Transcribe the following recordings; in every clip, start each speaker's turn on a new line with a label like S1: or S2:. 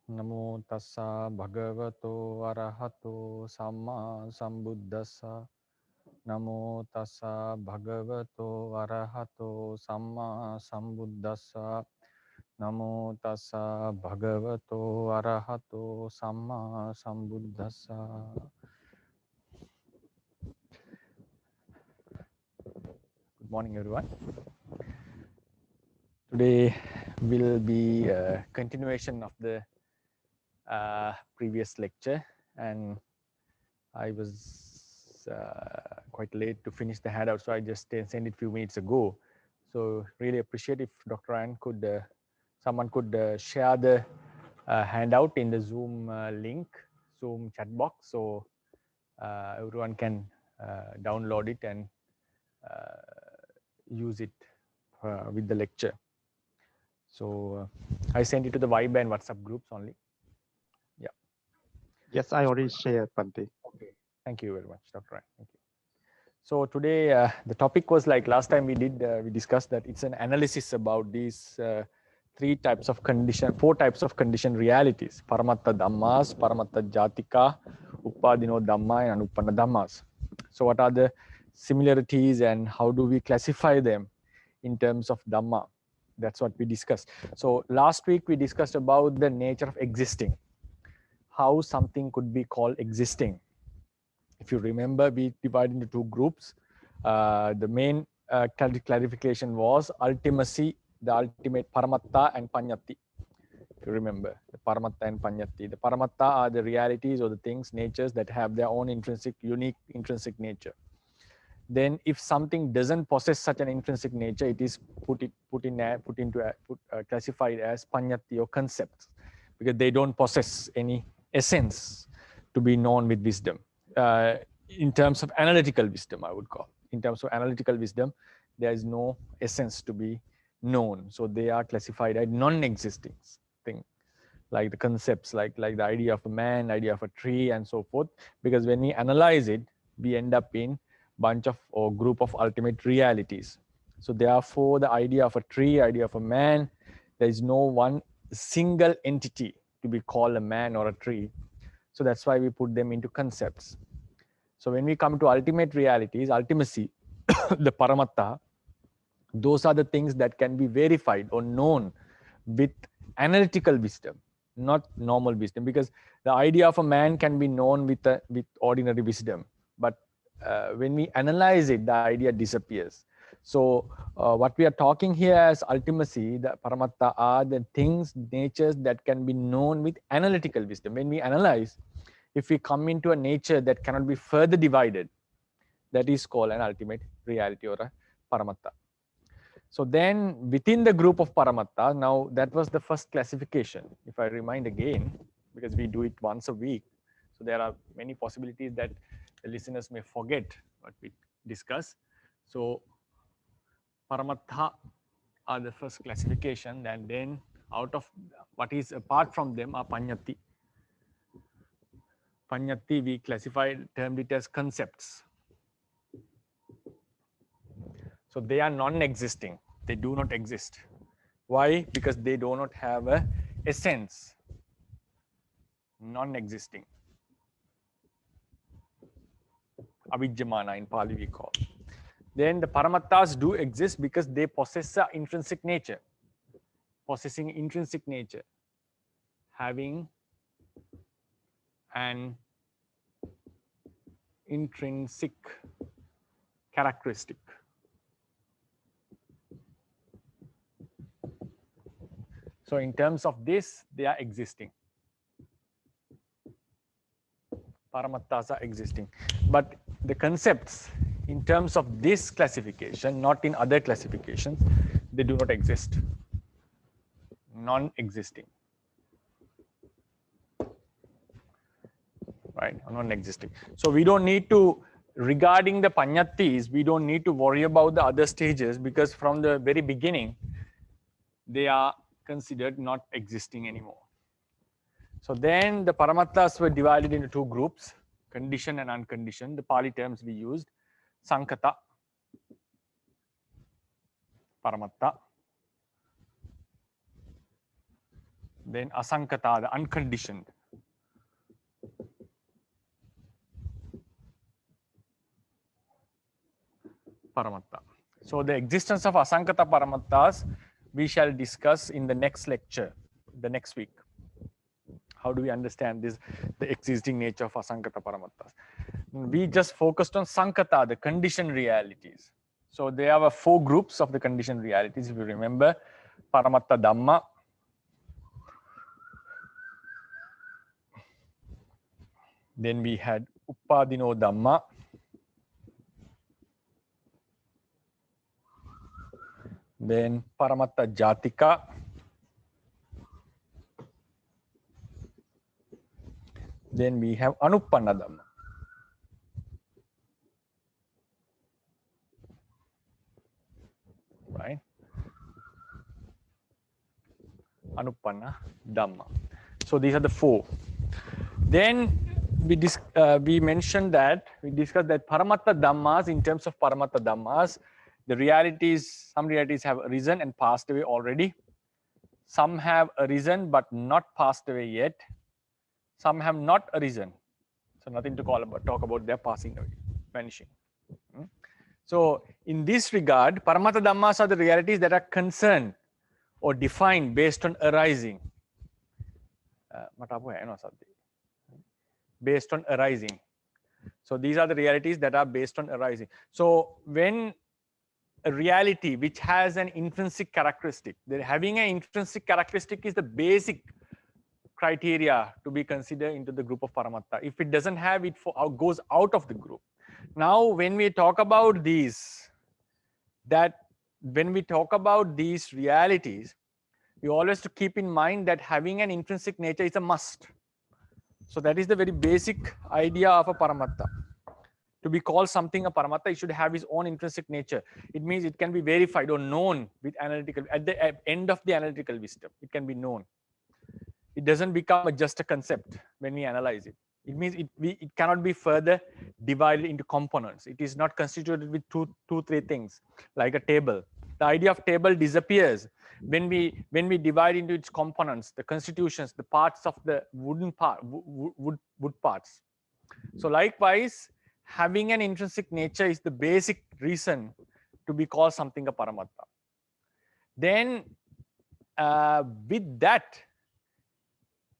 S1: Namo tassa bhagavato arahato samma sambuddhassa. Namo tassa bhagavato arahato samma sambuddhassa. Namo tassa bhagavato arahato samma sambuddhassa. Good morning, everyone. Today will be a continuation of the previous lecture, and I was quite late to finish the handout, so I just sent it a few minutes ago. So really appreciate if Dr. Ann could, someone could share the handout in the Zoom link, Zoom chat box, so everyone can download it and use it with the lecture. So I sent it to the Viber and WhatsApp groups only. Yeah.
S2: Yes, I already shared, Bante.
S1: Okay. Thank you very much, Dr. Ann. Thank you. So today the topic was like last time we discussed that it's an analysis about these four types of conditioned realities: Paramatta Dhammas, Paramatta Jatika, Upadino Dhamma, and Anupanna Dhammas. So what are the similarities and how do we classify them in terms of Dhamma? That's what we discussed. So last week we discussed about the nature of existing, how something could be called existing. If you remember, we divided into two groups. The main clarification was ultimacy, the ultimate paramatta and panyati. If you remember, the paramatta and panyati. The paramatta are the realities or the things, natures that have their own unique intrinsic nature. Then if something doesn't possess such an intrinsic nature, it is classified as panyati or concepts, because they don't possess any essence to be known with wisdom. In terms of analytical wisdom, I would call. In terms of analytical wisdom, there is no essence to be known. So they are classified as non-existing thing, like the concepts, like the idea of a man, idea of a tree, and so forth. Because when we analyze it, we end up in bunch of or group of ultimate realities. So therefore, the idea of a tree, idea of a man, there is no one single entity to be called a man or a tree. So that's why we put them into concepts. So when we come to ultimate realities, ultimacy, the paramatta, those are the things that can be verified or known with analytical wisdom, not normal wisdom, because the idea of a man can be known with ordinary wisdom, but when we analyze it, the idea disappears. So what we are talking here as ultimacy, the paramatta, are the things, natures that can be known with analytical wisdom. When we analyze, if we come into a nature that cannot be further divided, that is called an ultimate reality or a paramatta. So then within the group of paramatta, now that was the first classification. If I remind again, because we do it once a week, so there are many possibilities that the listeners may forget what we discuss. So paramatta are the first classification, and then out of what is apart from them are panyati. Panyati we termed it as concepts. So they are non-existing. They do not exist. Why? Because they do not have a essence. Non-existing. Avijjamana in Pali we call. Then the paramattas do exist because they possess an intrinsic nature. Possessing intrinsic nature. Having an intrinsic characteristic. So in terms of this, they are existing. Paramattas are existing. But the concepts, in terms of this classification, not in other classifications, they do not exist. Non-existing. Right? Non-existing. So we don't need to, regarding the panyatis, we don't need to worry about the other stages, because from the very beginning, they are considered not existing anymore. So then the paramattas were divided into two groups, conditioned and unconditioned. The Pali terms we used, Sankata, Paramatta, Then asankata, the unconditioned. Paramatta. So the existence of asankata paramattas we shall discuss in the next lecture, the next week. How do we understand this, the existing nature of asankata paramattas? We just focused on sankata, the conditioned realities. So there are 4 groups of the conditioned realities, if you remember. Paramatta Dhamma, then we had Uppadino Dhamma, then Paramatta Jatika, then we have Anuppanna Dhamma. Right? Anuppanna Dhamma. So these are the 4. Then we mentioned that, we discussed that Paramatta Dhammas, in terms of Paramatta Dhammas, the realities, some realities have arisen and passed away already. Some have arisen but not passed away yet. Some have not arisen. So nothing to talk about their passing away, vanishing. So in this regard, Paramatta Dhammas are the realities that are concerned or defined based on arising. Based on arising. So these are the realities that are based on arising. So when a reality which has an intrinsic characteristic, having an intrinsic characteristic is the basic criteria to be considered into the group of Paramatta. If it doesn't have it, goes out of the group. Now, when we talk about these, when we talk about these realities, we always have to keep in mind that having an intrinsic nature is a must. So that is the very basic idea of a Paramatta. To be called something a Paramatta, it should have its own intrinsic nature. It means it can be verified or known with analytical, at the end of the analytical wisdom, it can be known. It doesn't become just a concept when we analyze it. It means it cannot be further divided into components. It is not constituted with two, 3 things, like a table. The idea of table disappears when we divide into its components, the constitutions, the parts of the wood parts. So likewise, having an intrinsic nature is the basic reason to be called something a Paramatta. Then with that,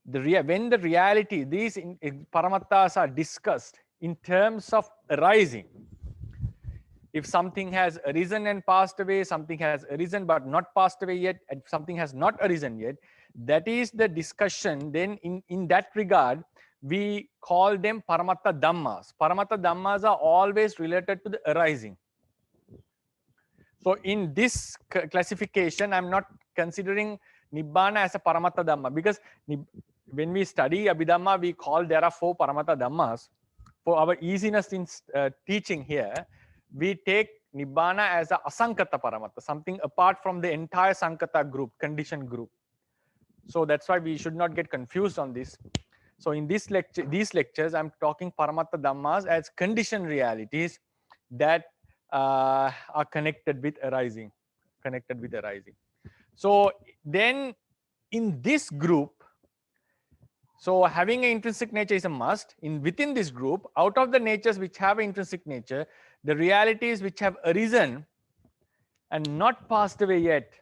S1: when the reality, these Paramattas are discussed in terms of arising. If something has arisen and passed away, something has arisen but not passed away yet, and something has not arisen yet, that is the discussion. Then in that regard, we call them Paramatta Dhammas. Paramatta Dhammas are always related to the arising. So in this classification, I'm not considering Nibbana as a Paramatta Dhamma, because when we study Abhidhamma, we call there are 4 Paramatta Dhammas. For our easiness in teaching here, we take Nibbana as a Asankata Paramatta, something apart from the entire Sankata group, conditioned group. So that's why we should not get confused on this. So in these lectures, I'm talking Paramatta Dhammas as conditioned realities that are connected with arising. So then in this group, so having an intrinsic nature is a must. Within this group, out of the natures which have an intrinsic nature, the realities which have arisen and not passed away yet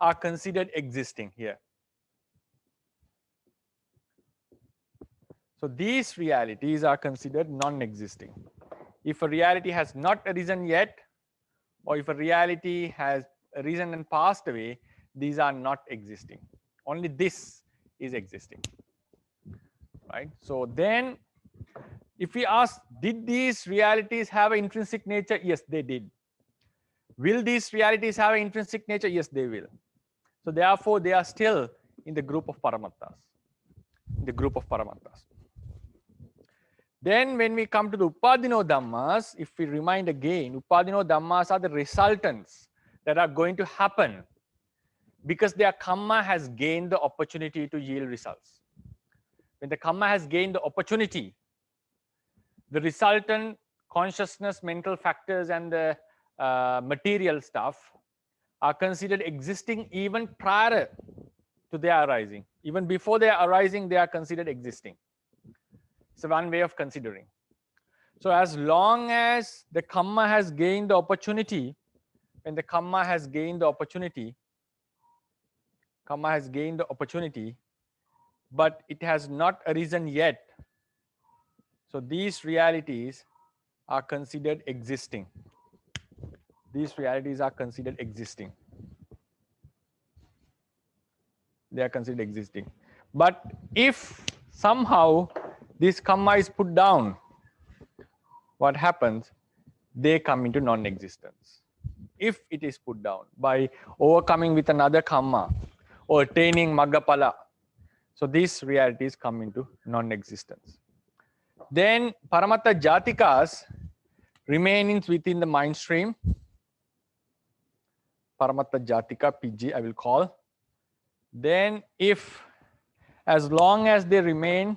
S1: are considered existing here. So these realities are considered non-existing. If a reality has not arisen yet, or if a reality has arisen and passed away, these are not existing. Only this is existing. Right? So then, if we ask, did these realities have an intrinsic nature? Yes, they did. Will these realities have an intrinsic nature? Yes, they will. So therefore, they are still in the group of Paramattas. Then when we come to the Uppadino Dhammas, if we remind again, Uppadino Dhammas are the resultants that are going to happen because their karma has gained the opportunity to yield results. When the karma has gained the opportunity, the resultant consciousness, mental factors, and the material stuff are considered existing even prior to their arising. Even before they are arising, they are considered existing. It's one way of considering. So as long as the kamma has gained the opportunity, when the kamma has gained the opportunity, but it has not arisen yet. So these realities are considered existing. These realities are considered existing. They are considered existing. But if somehow this kamma is put down, what happens? They come into non-existence. If it is put down by overcoming with another kamma or attaining maggapala, so these realities come into non-existence. Then paramatta jatikas remains within the mind stream. Paramatta jatika, PG, I will call. Then if, as long as they remain,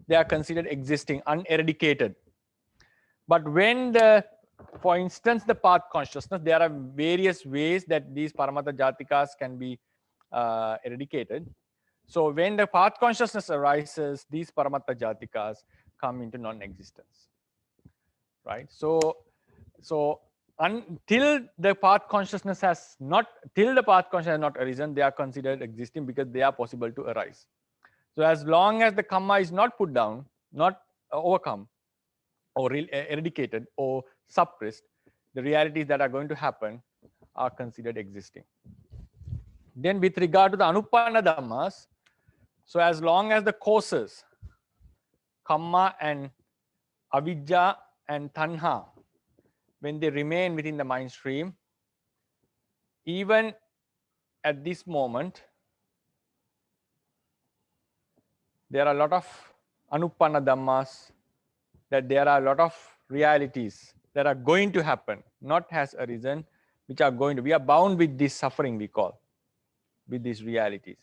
S1: they are considered existing, uneradicated. But when for instance, the path consciousness, there are various ways that these paramatta jatikas can be eradicated. So when the path consciousness arises, these paramatta jatikas come into non-existence, right? So until the path consciousness has not arisen, they are considered existing because they are possible to arise. So as long as the kamma is not put down, not overcome, or eradicated or suppressed, the realities that are going to happen are considered existing. Then with regard to the anupanna dhammas, so as long as the causes, kamma and avidya and tanha, when they remain within the mind stream, even at this moment, there are a lot of anupanna dhammas, that there are a lot of realities that are going to happen, not has arisen, which are going to, we are bound with this suffering, we call, with these realities.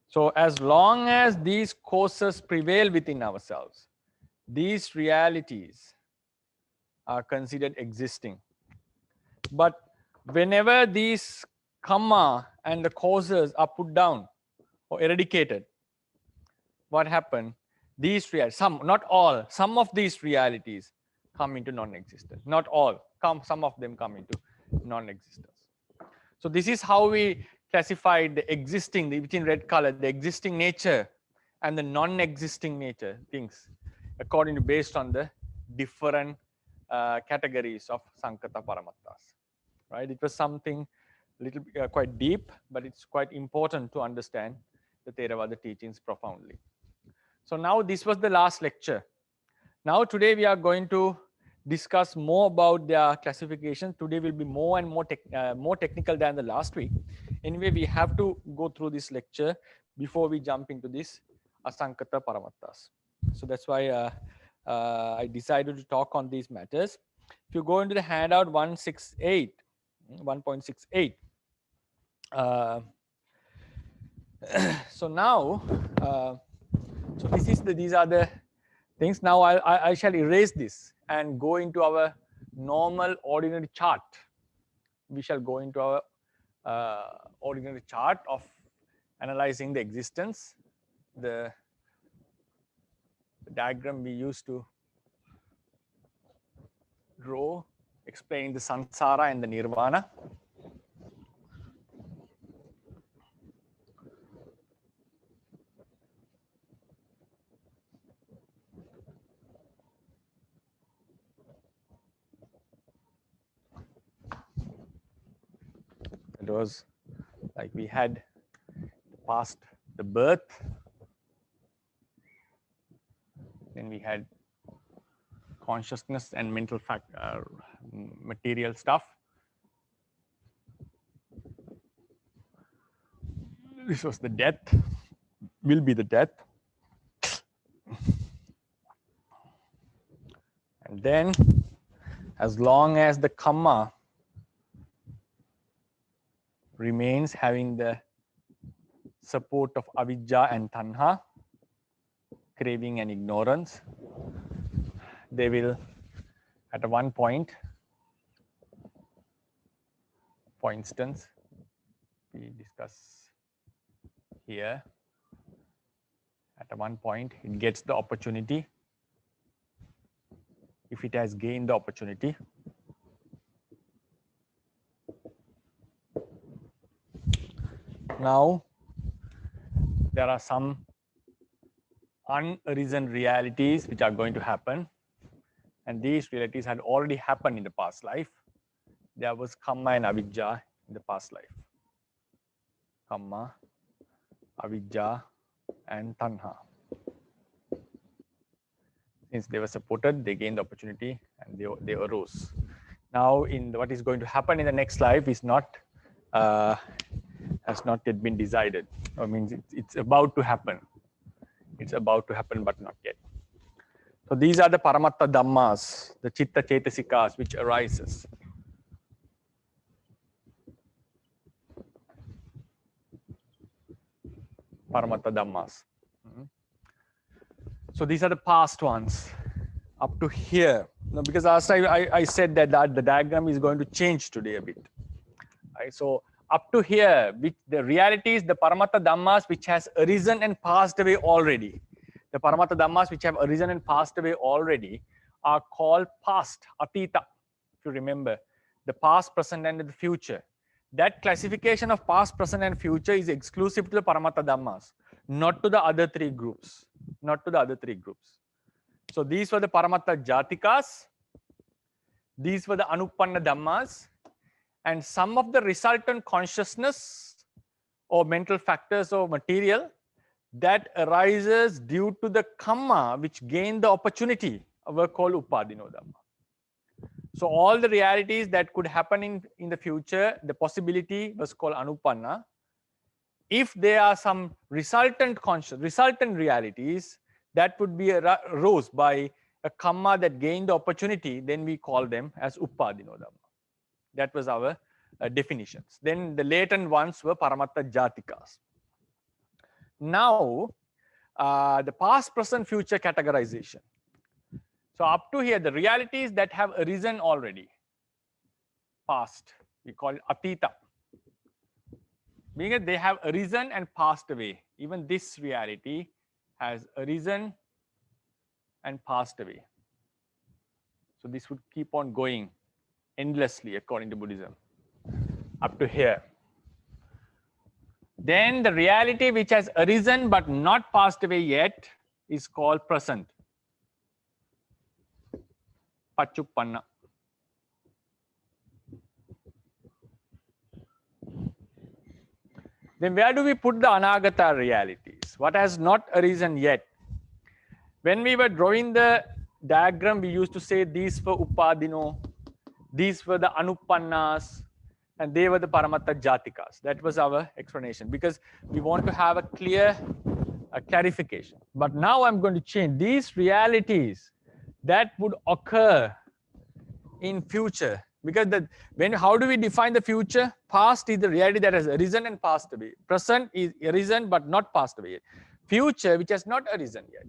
S1: So as long as these causes prevail within ourselves, these realities are considered existing. But whenever these kamma and the causes are put down or eradicated, what happened? These realities, some, not all, some of these realities come into non-existence. Not all, some of them come into non-existence. So this is how we classify the existing, within red color, the existing nature and the non-existing nature things, according to, based on the different categories of Sankata Paramattas. Right? It was something little quite deep, but it's quite important to understand the Theravada teachings profoundly. So now this was the last lecture. Now today we are going to discuss more about their classification. Today will be more and more technical than the last week. Anyway, we have to go through this lecture before we jump into this Asankata Paramattas. So that's why I decided to talk on these matters. If you go into the handout 168, 1.68. So now, so this is these are the things. Now I shall erase this and go into our normal ordinary chart. We shall go into our ordinary chart of analyzing the existence, the diagram we used to draw, explaining the samsara and the nirvana. It was like we had past the birth, then we had consciousness and mental material stuff. This was the death, will be the death. And then as long as the kamma remains having the support of avidya and tanha, craving and ignorance, they will at one point, for instance, we discuss here. At one point, it gets the opportunity. If it has gained the opportunity, now there are some unarisen realities which are going to happen, and these realities had already happened in the past life. There was Kamma and Avijja in the past life. Kamma, Avijja, and Tanha. Since they were supported, they gained the opportunity and they arose. Now, in what is going to happen in the next life is not has not yet been decided. I mean, it's about to happen. It's about to happen, but not yet. So these are the Paramatta Dhammas, the Chitta Chetasikas, which arises. Paramatta Dhammas. So these are the past ones up to here. Now, because last time I said that the diagram is going to change today a bit. Right? So up to here, which the reality is the Paramatta Dhammas which has arisen and passed away already. The Paramatta Dhammas which have arisen and passed away already are called past, Atita, if you remember. The past, present, and the future. That classification of past, present, and future is exclusive to the Paramatta Dhammas, not to the other three groups. Not to the other three groups. So these were the Paramatta Jatikas. These were the Anupanna Dhammas. And some of the resultant consciousness or mental factors or material that arises due to the Kamma which gained the opportunity were called Upadino Dhamma. So all the realities that could happen in the future, the possibility was called Anupanna. If there are some resultant realities that would be arose by a Kamma that gained the opportunity, then we call them as Upadino Dhamma. That was our definitions. Then the latent ones were Paramatta Jatikas. Now, the past, present, future categorization. So up to here, the realities that have arisen already, past, we call it Atita. Meaning they have arisen and passed away. Even this reality has arisen and passed away. So this would keep on going endlessly according to Buddhism, up to here. Then the reality which has arisen but not passed away yet is called present, Pachuppanna. Then where do we put the Anagata realities? What has not arisen yet? When we were drawing the diagram, we used to say these were Upadino, these were the Anupannas, and they were the Paramatta Jatikas. That was our explanation because we want to have a clear clarification. But now I'm going to change these realities that would occur in future. Because how do we define the future? Past is the reality that has arisen and passed away. Present is arisen but not passed away yet. Future which has not arisen yet.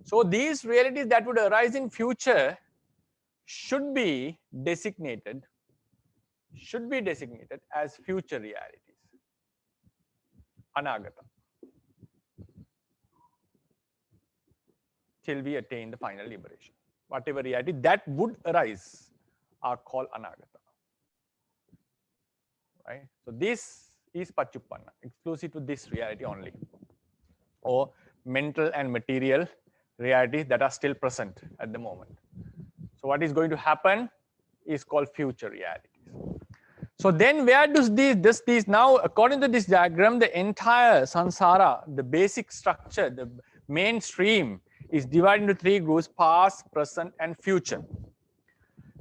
S1: So these realities that would arise in future should be designated as future realities, Anagata, till we attain the final liberation. Whatever reality that would arise are called Anagata. Right? So this is Pachuppanna, exclusive to this reality only, or mental and material realities that are still present at the moment. So what is going to happen is called future realities. So then where does these now, according to this diagram, the entire samsara, the basic structure, the mainstream is divided into three groups: past, present, and future.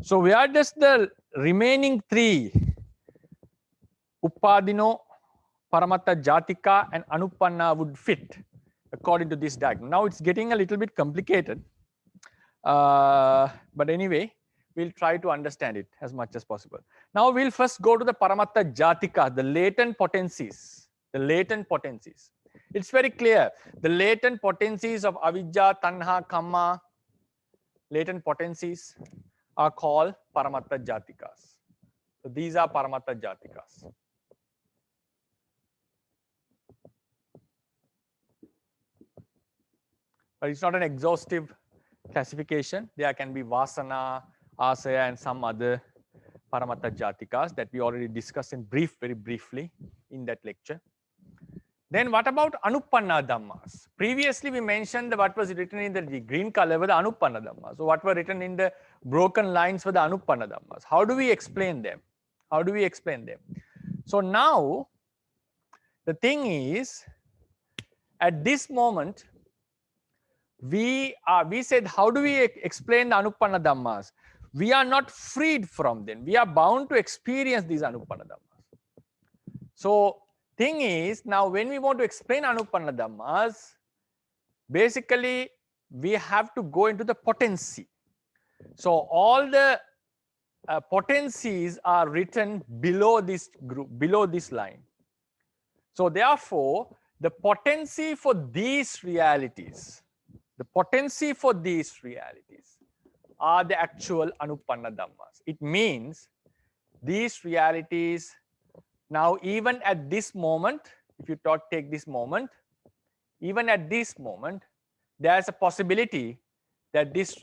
S1: So where does the remaining three, Upadino, Paramatta Jatika, and Anupanna would fit according to this diagram? Now it's getting a little bit complicated. But anyway, we'll try to understand it as much as possible. Now we'll first go to the Paramatta Jatika, the latent potencies. The latent potencies. It's very clear. The latent potencies of Avijja, Tanha, Kamma, latent potencies are called Paramatta Jatikas. So these are Paramatta Jatikas. But it's not an exhaustive classification. There can be Vasana, Asaya, and some other Paramatta Jatikas that we already discussed in very briefly in that lecture. Then what about Anupanna Dhammas? Previously we mentioned what was written in the green color were the Anupanna Dhammas. So what were written in the broken lines were the Anupanna Dhammas. How do we explain them? How do we explain them? So now the thing is, at this moment, we said, how do we explain the Anupanna Dhammas? We are not freed from them. We are bound to experience these Anupanna Dhammas. So thing is, now when we want to explain Anupanna Dhammas, basically we have to go into the potency. So all the potencies are written below this group, below this line. So therefore, the potency for these realities, are the actual Anupanna Dhammas. It means these realities, now even at this moment, if you take this moment, even at this moment, there's a possibility that this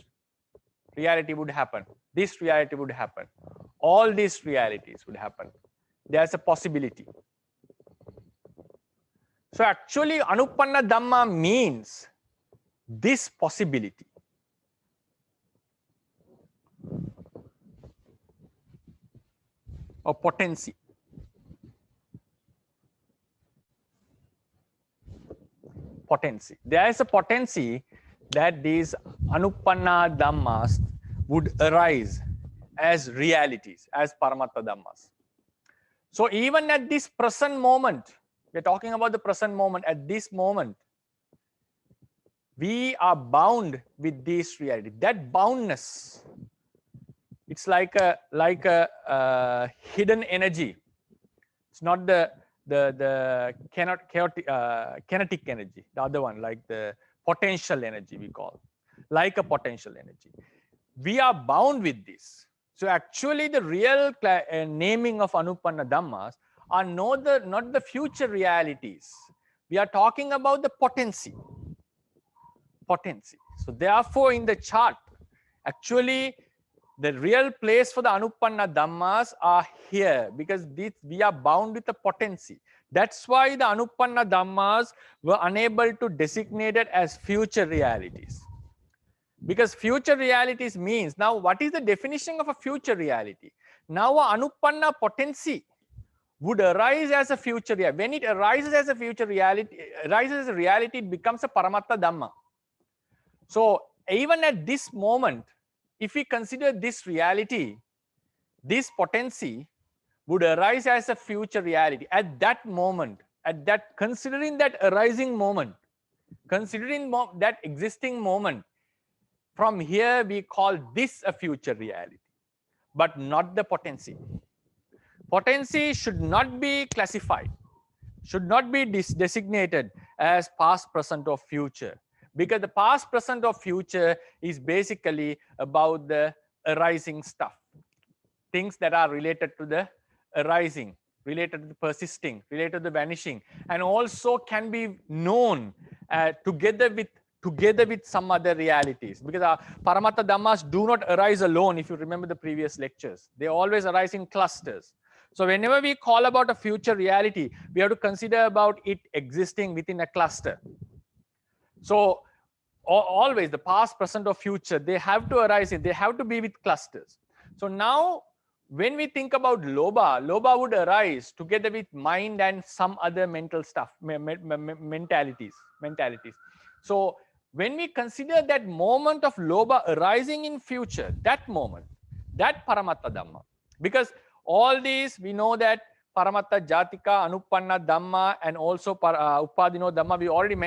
S1: reality would happen. This reality would happen. All these realities would happen. There's a possibility. So actually, Anupanna Dhamma means this possibility. Or potency. Potency. There is a potency that these Anupanna Dhammas would arise as realities, as Paramatta Dhammas. So even at this present moment, we're talking about the present moment, at this moment, we are bound with this reality. That boundness, it's like a hidden energy. It's not the kinetic energy, the other one, like the potential energy we call, like a potential energy. We are bound with this. So actually the real naming of Anupanna Dhammas are not the future realities. We are talking about the potency. So therefore in the chart, actually the real place for the Anupanna Dhammas are here, because we are bound with the potency. That's why the Anupanna Dhammas were unable to designate it as future realities. Because future realities means, now what is the definition of a future reality? Now a Anupanna potency would arise as a future reality. When it arises as a future reality, it becomes a Paramatta Dhamma. So even at this moment, if we consider this reality, this potency would arise as a future reality. At that moment, considering that arising moment, considering that existing moment, from here we call this a future reality, but not the potency. Potency should not be classified, should not be designated as past, present, or future. Because the past, present, or future is basically about the arising stuff. Things that are related to the arising, related to the persisting, related to the vanishing, and also can be known together with some other realities. Because our Paramatta Dhammas do not arise alone, if you remember the previous lectures. They always arise in clusters. So whenever we call about a future reality, we have to consider about it existing within a cluster. So always the past, present, or future, they have to arise they have to be with clusters. So now when we think about Lobha would arise together with mind and some other mental stuff, mentalities. So when we consider that moment of Lobha arising in future, that moment, that Paramatta Dhamma, because all these we know that Paramatta Jatika, Anupanna Dhamma, and also Upadino Dhamma,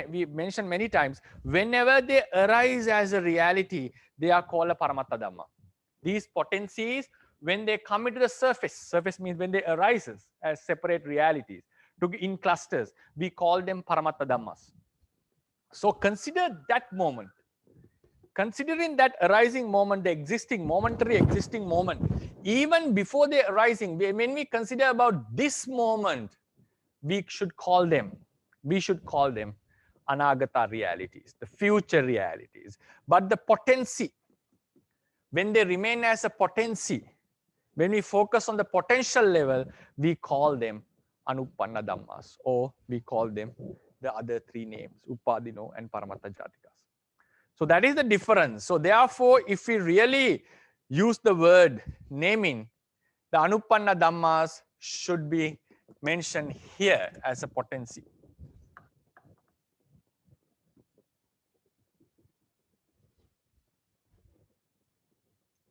S1: we mentioned many times, whenever they arise as a reality, they are called a Paramatta Dhamma. These potencies, when they come into the surface means when they arise as separate realities, in clusters, we call them Paramatta Dhammas. So consider that moment. Considering that arising moment, the momentary existing moment, even before the arising, when we consider about this moment, we should call them anagata realities, the future realities. But the potency, when they remain as a potency, when we focus on the potential level, we call them anupanna dhammas, or we call them the other three names, upadino and paramatta jatikas. So that is the difference. So therefore, if we really use the word naming, the anupanna dhammas should be mentioned here as a potency.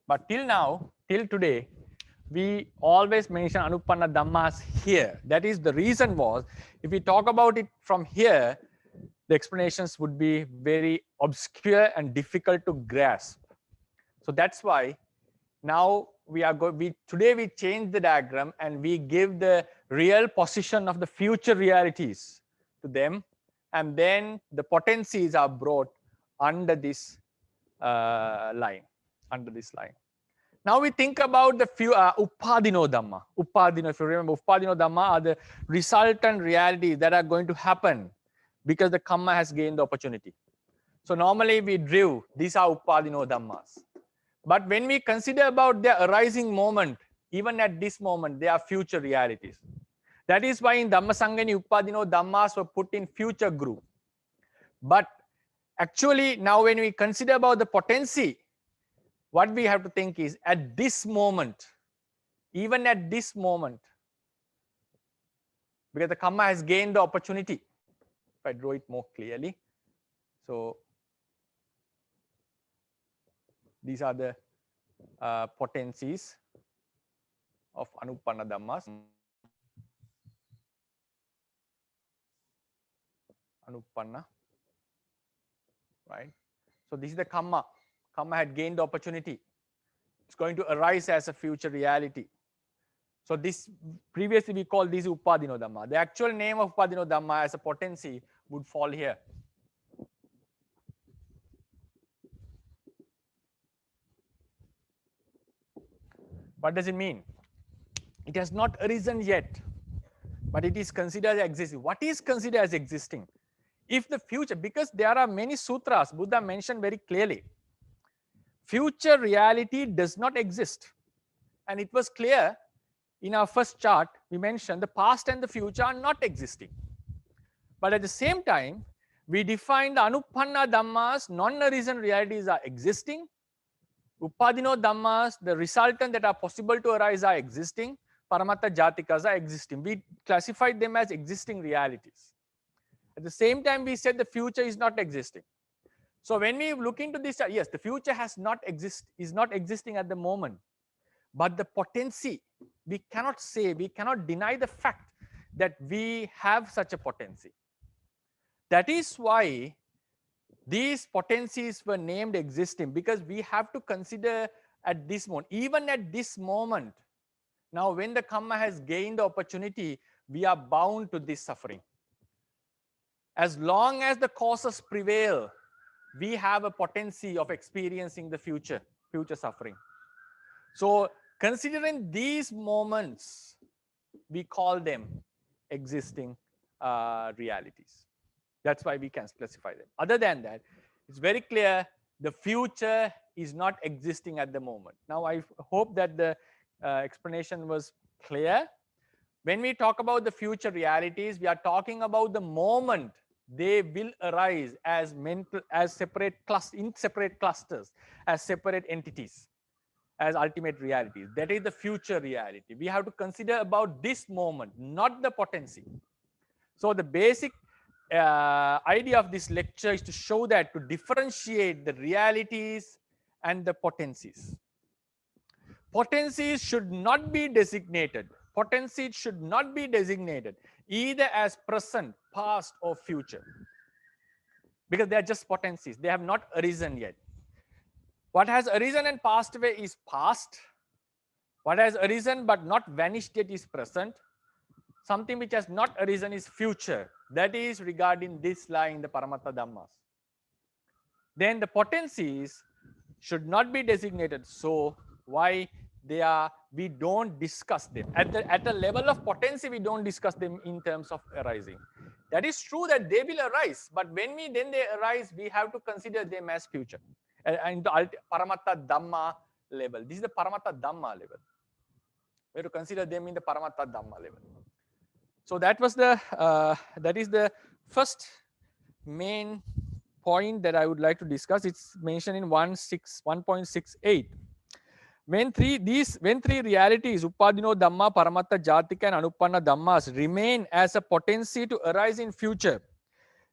S1: But till now, till today, we always mention anupanna dhammas here. That is the reason was, if we talk about it from here, the explanations would be very obscure and difficult to grasp. So that's why now today we change the diagram and we give the real position of the future realities to them, and then the potencies are brought under this line, under this line. Now we think about the few upadino dhamma. Upadino, if you remember, upadino dhamma are the resultant realities that are going to happen because the karma has gained the opportunity. So normally we drew, these are upadino dhammas. But when we consider about their arising moment, even at this moment, they are future realities. That is why in Dhammasangani, upadino dhammas were put in future group. But actually now when we consider about the potency, what we have to think is at this moment, even at this moment, because the karma has gained the opportunity. If I draw it more clearly, so these are the potencies of anupanna dhammas. Anupanna, right? So this is the karma. Karma had gained the opportunity. It's going to arise as a future reality. So this previously we called these upadino dhamma. The actual name of upadino dhamma as a potency would fall here. What does it mean? It has not arisen yet, but it is considered as existing. What is considered as existing? If the future, because there are many sutras, Buddha mentioned very clearly, future reality does not exist. And it was clear in our first chart, we mentioned the past and the future are not existing. But at the same time, we define the anupanna dhammas, non-arisen realities are existing. Upadino dhammas, the resultant that are possible to arise are existing. Paramatta jatikas are existing. We classified them as existing realities. At the same time, we said the future is not existing. So when we look into this, yes, the future is not existing at the moment. But the potency, we cannot say, we cannot deny the fact that we have such a potency. That is why these potencies were named existing, because we have to consider at this moment, even at this moment, now when the karma has gained the opportunity, we are bound to this suffering. As long as the causes prevail, we have a potency of experiencing the future suffering. So considering these moments, we call them existing realities. That's why we can classify them. Other than that, it's very clear the future is not existing at the moment. Now, I hope that the explanation was clear. When we talk about the future realities, we are talking about the moment they will arise as separate in separate clusters, as separate entities, as ultimate realities. That is the future reality. We have to consider about this moment, not the potency. So the basic idea of this lecture is to show that, to differentiate the realities and the potencies. Potencies should not be designated. Potencies should not be designated either as present, past, or future, because they are just potencies. They have not arisen yet. What has arisen and passed away is past. What has arisen but not vanished yet is present. Something which has not arisen is future. That is regarding this line, the Paramatta Dhammas. Then the potencies should not be designated. So why they are, we don't discuss them. At a level of potency, we don't discuss them in terms of arising. That is true that they will arise, but when they arise, we have to consider them as future. And the Paramatta Dhamma level. This is the Paramatta Dhamma level. We have to consider them in the Paramatta Dhamma level. So that was the that is the first main point that I would like to discuss. It's mentioned in 1.68. When three realities, Upadino Dhamma, Paramatta Jatika, and Anupanna Dhammas, remain as a potency to arise in future,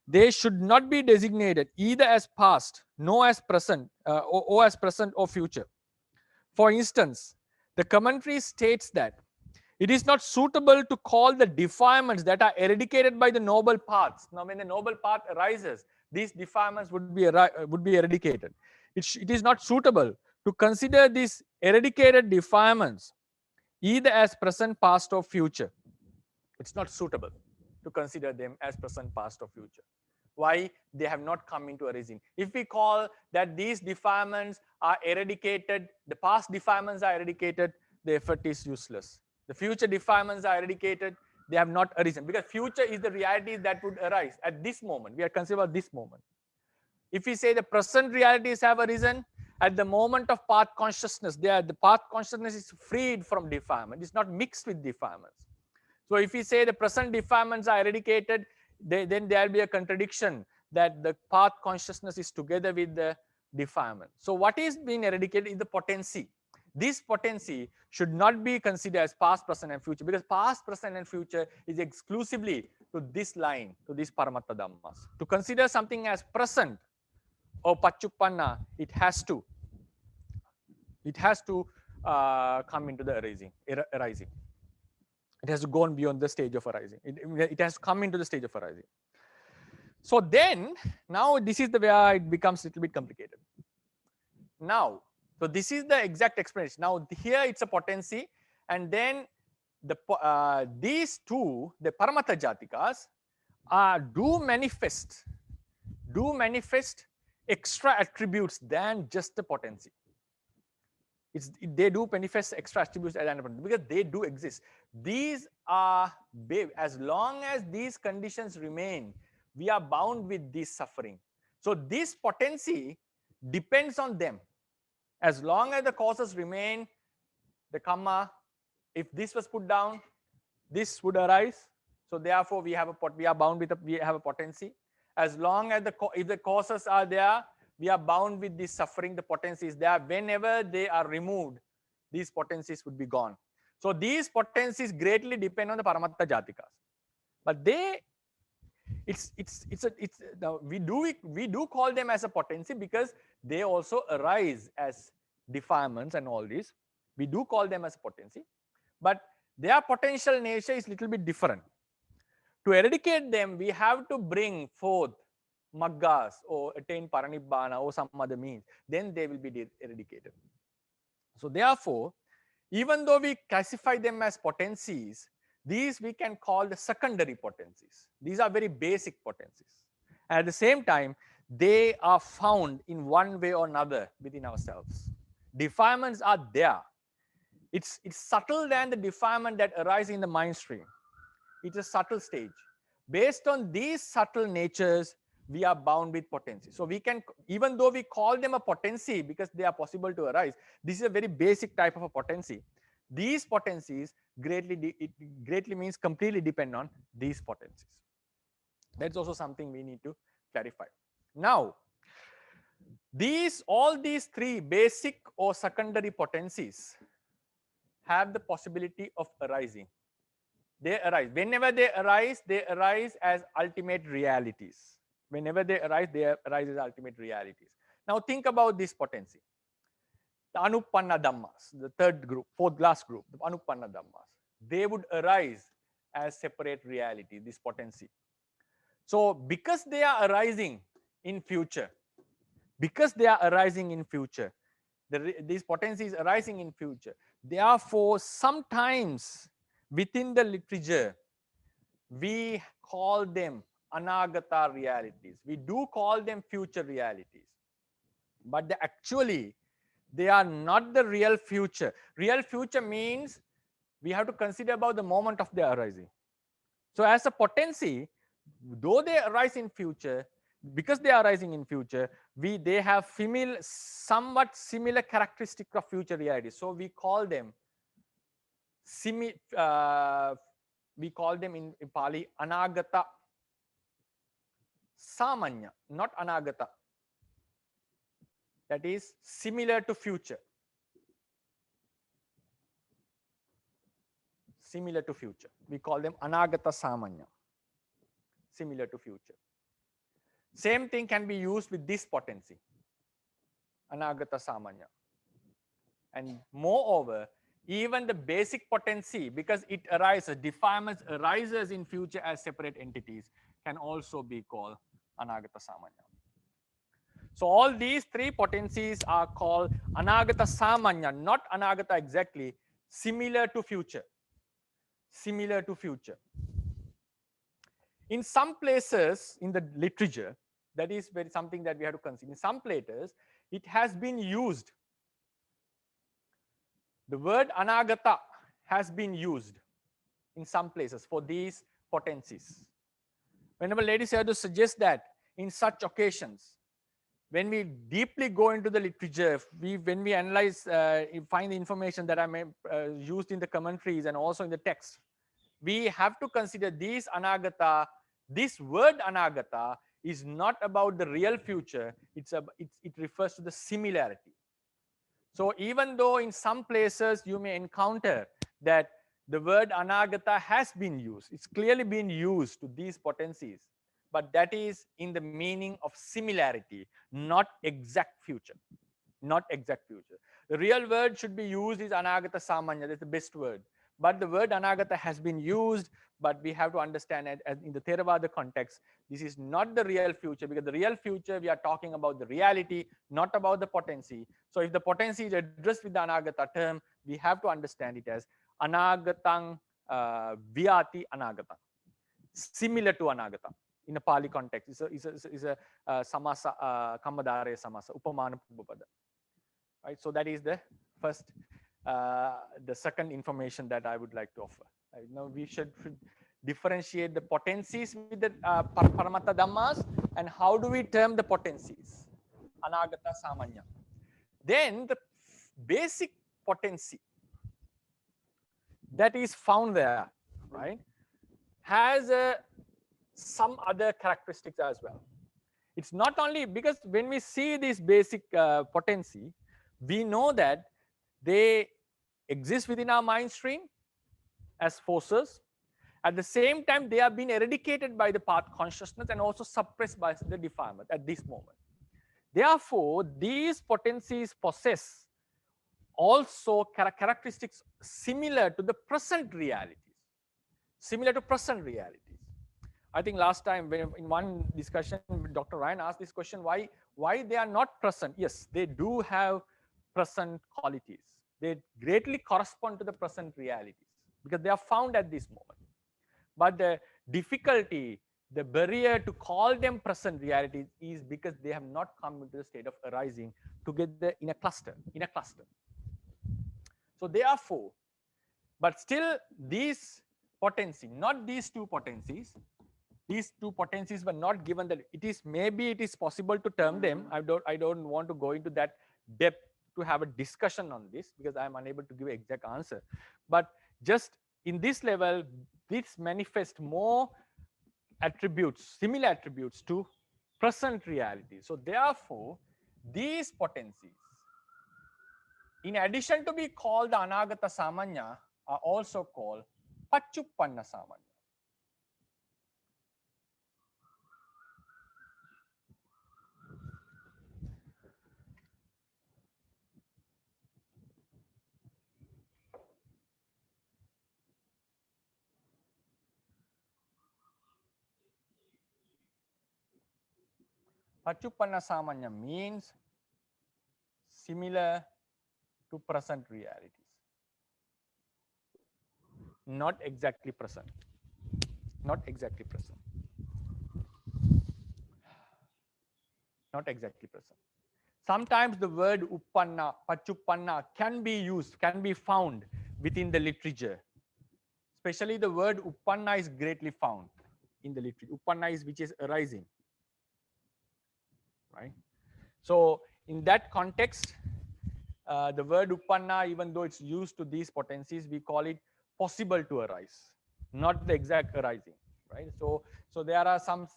S1: they should not be designated either as past, nor as present, or as present or future. For instance, the commentary states that it is not suitable to call the defilements that are eradicated by the noble paths. Now, when the noble path arises, these defilements would be eradicated. It is not suitable to consider these eradicated defilements either as present, past, or future. It's not suitable to consider them as present, past, or future. Why? They have not come into arising. If we call that these defilements are eradicated, the past defilements are eradicated, the effort is useless. The future defilements are eradicated, they have not arisen, because future is the reality that would arise at this moment. We are considering this moment. If we say the present realities have arisen, at the moment of path consciousness, the path consciousness is freed from defilement. It's not mixed with defilements. So if we say the present defilements are eradicated, then there will be a contradiction that the path consciousness is together with the defilement. So what is being eradicated is the potency. This potency should not be considered as past, present, and future, because past, present, and future is exclusively to this line, to these Paramatta Dhammas. To consider something as present or Pachuppanna, it has to come into the arising. It has to go on beyond the stage of arising. It has come into the stage of arising. So then, now this is the where it becomes a little bit complicated. Now, so this is the exact explanation. Now here it's a potency, and then these two, the Paramatta Jatikas, do manifest extra attributes than just the potency. They do manifest extra attributes because they do exist. These are, as long as these conditions remain, we are bound with this suffering. So this potency depends on them. As long as the causes remain, the karma, if this was put down, this would arise. So therefore, we have a potency. As long as if the causes are there, we are bound with this suffering. The potency is there. Whenever they are removed, these potencies would be gone. So these potencies greatly depend on the Paramatta Jatikas. But we do call them as a potency because they also arise as defilements and all this. We do call them as potency, but their potential nature is little bit different. To eradicate them, we have to bring forth maggas or attain paranibbana or some other means. Then they will be eradicated. So therefore, even though we classify them as potencies, these we can call the secondary potencies. These are very basic potencies. And at the same time, they are found in one way or another within ourselves. Defilements are there. It's subtle than the defilement that arises in the mind stream. It's a subtle stage. Based on these subtle natures, we are bound with potency. So we can, even though we call them a potency because they are possible to arise, this is a very basic type of a potency. These potencies greatly means completely depend on these potencies. That's also something we need to clarify. Now, all these three basic or secondary potencies have the possibility of arising. They arise. Whenever they arise as ultimate realities. Whenever they arise as ultimate realities. Now think about this potency. The Anupanna Dhammas, the last group, the Anupanna Dhammas, they would arise as separate reality, this potency. So because they are arising in future, these potencies arising in future, therefore sometimes within the literature, we call them anagata realities. We do call them future realities. But actually, they are not the real future. Real future means we have to consider about the moment of their arising. So as a potency, though they arise in future, because they are arising in future, they have somewhat similar characteristic of future reality. So we call them in Pali anagata samanya, not anagata. That is similar to future. Similar to future. We call them anagata samanya. Similar to future. Same thing can be used with this potency, anagata samanya. And moreover, even the basic potency, because it arises, defilements arises in future as separate entities, can also be called anagata samanya. So all these three potencies are called anagata samanya, not anagata exactly, similar to future. Similar to future. In some places in the literature, that is something that we have to consider. In some places, it has been used. The word anagata has been used in some places for these potencies. Whenever ladies have to suggest that in such occasions, when we deeply go into the literature, when we analyze, find the information that are used in the commentaries and also in the text, we have to consider these anagata. This word anagata is not about the real future. It refers to the similarity. So even though in some places you may encounter that the word anagata has been used, it's clearly been used to these potencies, but that is in the meaning of similarity, not exact future. Not exact future. The real word should be used is anagata samanya. That's the best word. But the word anagata has been used, but we have to understand it as in the Theravada context, this is not the real future, because the real future, we are talking about the reality, not about the potency. So if the potency is addressed with the anagata term, we have to understand it as anagatang vyati anagata, similar to anagata. In a Pali context, is a samasa, kamadare samasa, upamana pubapada. Right? So that is the first, the second information that I would like to offer. Right? Now we should differentiate the potencies with the Paramatta Dhammas, and how do we term the potencies? Anagata Samanya. Then the basic potency that is found there, right, has some other characteristics as well. It's not only because when we see this basic potency, we know that they exist within our mind stream as forces. At the same time, they have been eradicated by the path consciousness and also suppressed by the defilement at this moment. Therefore, these potencies possess also characteristics similar to the present realities. Similar to present realities. I think last time in one discussion, Dr. Ryan asked this question, why they are not present? Yes, they do have present qualities. They greatly correspond to the present realities because they are found at this moment. But the difficulty, the barrier to call them present realities is because they have not come into the state of arising together in a cluster, So therefore, but still these potency, not these two potencies, these two potencies were not given that maybe it is possible to term them. I don't want to go into that depth to have a discussion on this because I am unable to give an exact answer. But just in this level, this manifests more attributes, similar attributes to present reality. So therefore, these potencies, in addition to be called the Anagata Samanya, are also called Pachuppanna Samanya. Pachuppanna Samanya means similar to present realities. Not exactly present. Not exactly present. Not exactly present. Sometimes the word uppanna, pachuppanna can be used, can be found within the literature. Especially the word uppanna is greatly found. in the literature. Uppanna is which is arising, right? So in that context, the word uppanna, even though it's used to these potencies, we call it possible to arise, not the exact arising, right? So there are some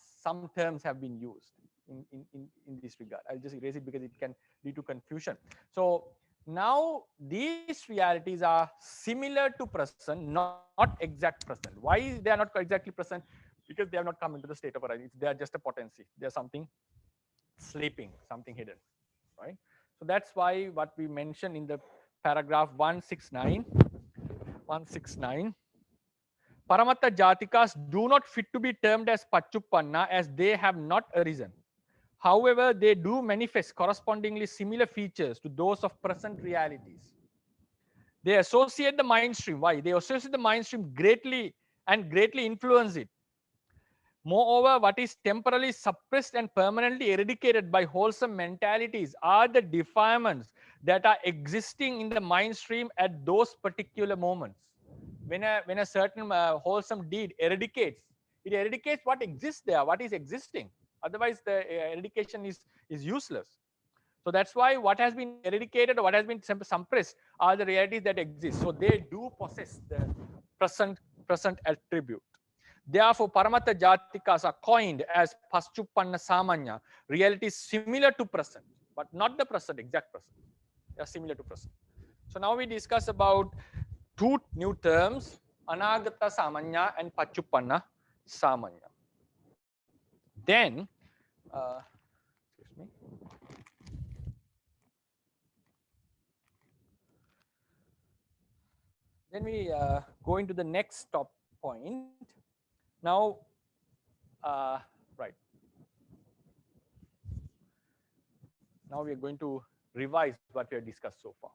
S1: terms have been used in this regard. I'll just erase it because it can lead to confusion. So now these realities are similar to present, not exact present. Why they are not exactly present? Because they have not come into the state of arising. They are just a potency. They are something sleeping, something hidden, right? So that's why what we mentioned in the paragraph 169, Paramatta Jatikas do not fit to be termed as Pachuppanna as they have not arisen. However, they do manifest correspondingly similar features to those of present realities. They associate the mind stream. Why? They associate the mind stream greatly and greatly influence it. Moreover, what is temporarily suppressed and permanently eradicated by wholesome mentalities are the defilements that are existing in the mind stream at those particular moments. When a certain wholesome deed eradicates, it eradicates what exists there, what is existing. Otherwise, the eradication is useless. So that's why what has been eradicated or what has been suppressed are the realities that exist. So they do possess the present attribute. Therefore, Paramatta Jatikas are coined as Paschuppanna Samanya, realities similar to present, but not the present, exact present. They are similar to present. So now we discuss about two new terms, Anagata Samanya and Pachuppanna Samanya. Then, excuse me. Then we go into the next top point. Now, right. Now we are going to revise what we have discussed so far.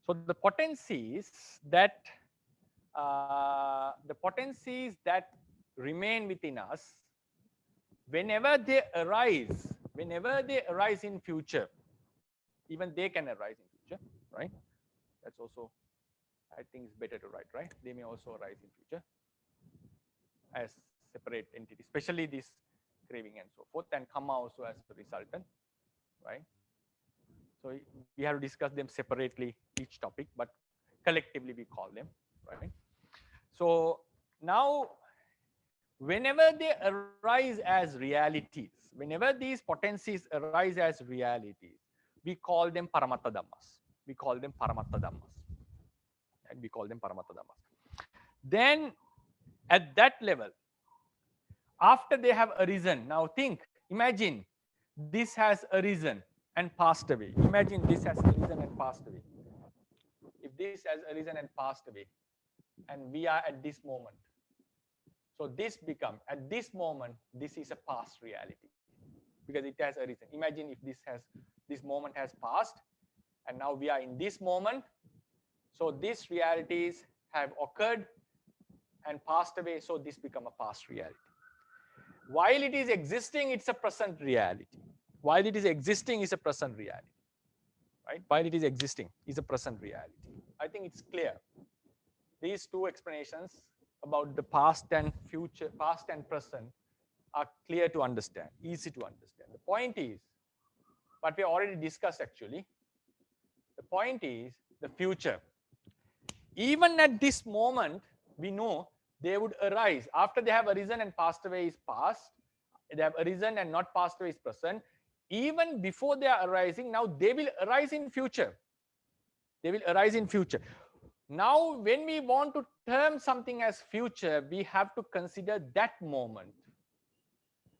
S1: So the potencies that remain within us, whenever they arise in future, even they can arise in future, right? That's also, I think it's better to write, right? They may also arise in future as separate entities, especially this craving and so forth, and come also as a resultant, right? So we have to discuss them separately, each topic, but collectively we call them, right? So now, whenever they arise as realities, whenever these potencies arise as realities, we call them Paramatta Dhammas. We call them Paramatta Dhammas. And we call them Paramatta Dhammas. Then at that level, after they have arisen, now imagine this has arisen and passed away. Imagine this has arisen and passed away. If this has arisen and passed away, and we are at this moment, so this become, at this moment, this is a past reality because it has arisen. Imagine if this moment has passed, and now we are in this moment. So these realities have occurred and passed away, so this become a past reality. While it is existing, it's a present reality. While it is existing, is a present reality, right? While it is existing, is a present reality. I think it's clear. These two explanations about the past and future, past and present, are clear to understand, easy to understand. The point is, what we already discussed actually, the point is the future. Even at this moment, we know they would arise. After they have arisen and passed away is past, they have arisen and not passed away is present. Even before they are arising, now they will arise in future. They will arise in future. Now, when we want to term something as future, we have to consider that moment.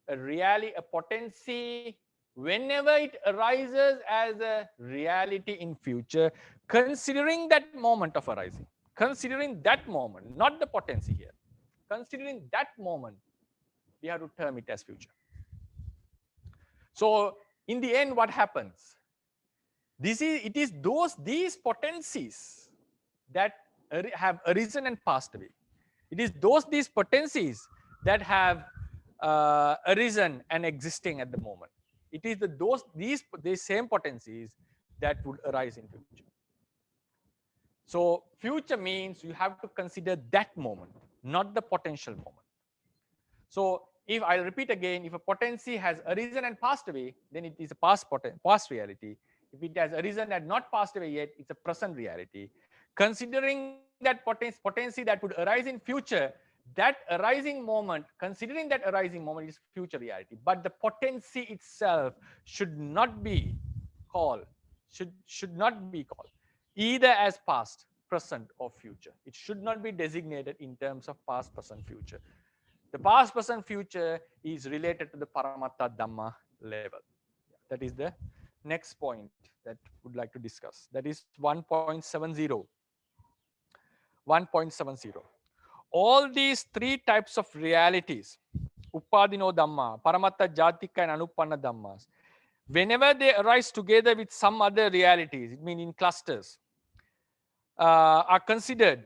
S1: A potency, whenever it arises as a reality in future, considering that moment of arising, considering that moment, not the potency here, considering that moment, we have to term it as future. So in the end, what happens? It is these potencies that have arisen and passed away. It is these potencies that have arisen and existing at the moment. It is these same potencies that would arise in future. So future means you have to consider that moment, not the potential moment. So if I'll repeat again, if a potency has arisen and passed away, then it is a past reality. If it has arisen and not passed away yet, it's a present reality. Considering that potency that would arise in future, that arising moment, considering that arising moment is future reality. But the potency itself should not be called, should not be called either as past, present, or future. It should not be designated in terms of past, present, future. The past, present, future is related to the Paramatta Dhamma level. That is the next point that would like to discuss. That is 1.70. 1.70. All these three types of realities, Upadino Dhamma, Paramatta Jatika, and Anupanna Dhammas, whenever they arise together with some other realities, it means in clusters, are considered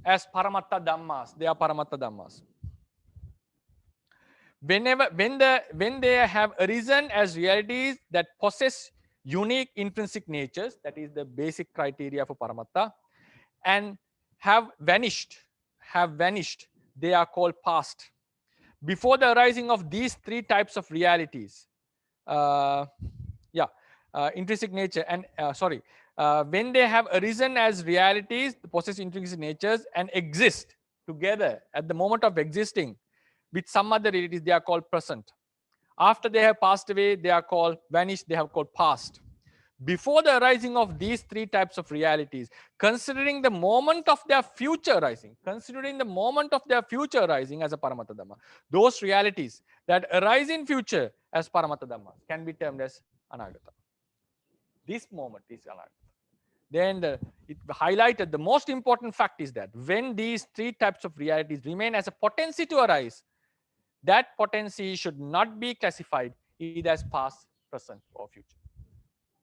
S1: as Paramatta Dhammas. They are Paramatta Dhammas. When they have arisen as realities that possess unique intrinsic natures, that is the basic criteria for Paramatta, and have vanished, they are called past. Before the arising of these three types of realities, intrinsic nature and when they have arisen as realities, possess intrinsic natures and exist together at the moment of existing with some other realities, they are called present. After they have passed away, they are called vanished, they have called past. Before the arising of these three types of realities, considering the moment of their future arising, as a Paramatta Dhamma, those realities that arise in future as Paramatta Dhamma can be termed as Anagata. This moment is Anagata. Then it highlighted the most important fact is that when these three types of realities remain as a potency to arise, that potency should not be classified either as past, present, or future.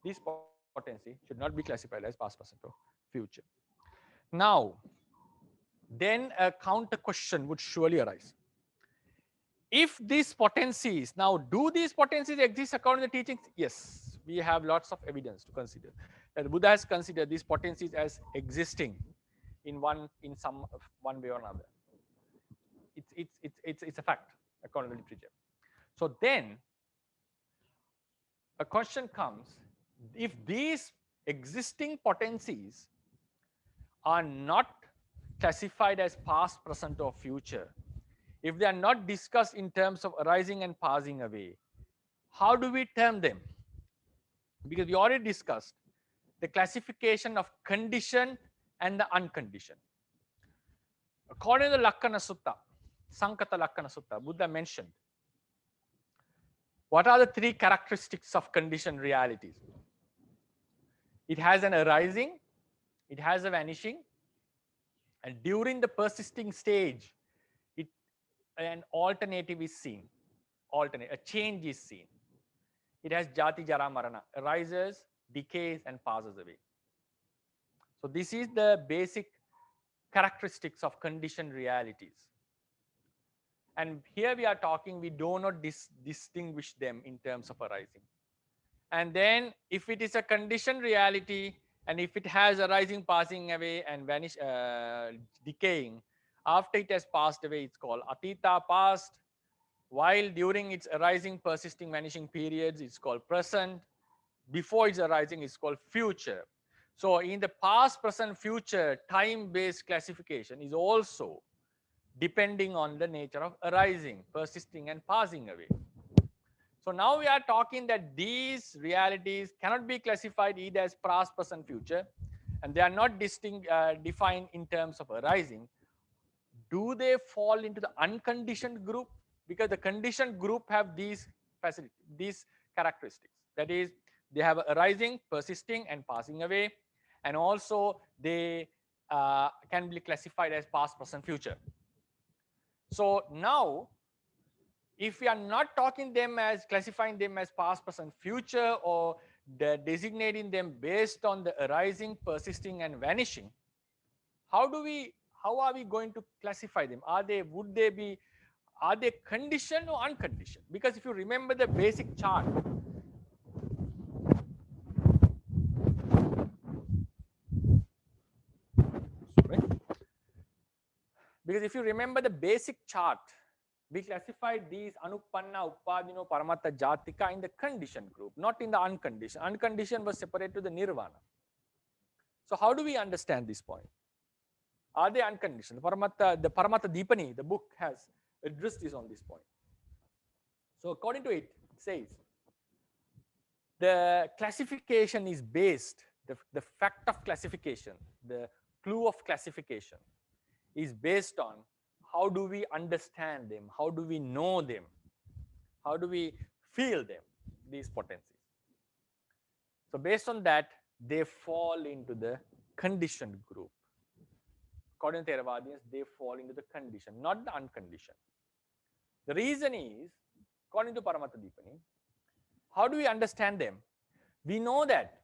S1: This potency should not be classified as past, present, or future. Now, then a counter question would surely arise. If these potencies, now do these potencies exist according to the teachings? Yes, we have lots of evidence to consider. That Buddha has considered these potencies as existing in one way or another. It's a fact according to literature. So then a question comes, if these existing potencies are not classified as past, present, or future, if they are not discussed in terms of arising and passing away, how do we term them? Because we already discussed the classification of conditioned and the unconditioned. According to the Lakkana Sutta, Sankata Lakkana Sutta, Buddha mentioned what are the three characteristics of conditioned realities. It has an arising, it has a vanishing, and during the persisting stage, an alternative is seen. A change is seen. It has jati, jara, marana, arises, decays, and passes away. So this is the basic characteristics of conditioned realities. And here we are talking, we do not distinguish them in terms of arising. And then if it is a conditioned reality, and if it has arising, passing away, and decaying, after it has passed away, it's called atita, past. While during its arising, persisting, vanishing periods, it's called present. Before its arising, it's called future. So in the past, present, future, time-based classification is also depending on the nature of arising, persisting, and passing away. So now we are talking that these realities cannot be classified either as past, present, future, and they are not defined in terms of arising. Do they fall into the unconditioned group? Because the conditioned group have these characteristics. That is, they have arising, persisting, and passing away, and also they can be classified as past, present, future. So now, if we are not classifying them as past, present, future, or designating them based on the arising, persisting, and vanishing, how are we going to classify them? Are they conditioned or unconditioned? Because if you remember the basic chart, because if you remember the basic chart we classified these Anupanna, Uppadino, Paramatta, Jatika in the conditioned group, not in the unconditioned. Unconditioned was separate to the Nirvana. So how do we understand this point? Are they unconditioned? The Paramatta Dipani, the book has addressed this on this point. So according to it, it says, the classification is based, the fact of classification, the clue of classification is based on how do we understand them, how do we know them, how do we feel them, these potencies. So based on that, they fall into the conditioned group. According to Theravadians, they fall into the conditioned, not the unconditioned. The reason is, according to Paramatta Dipani, how do we understand them? We know that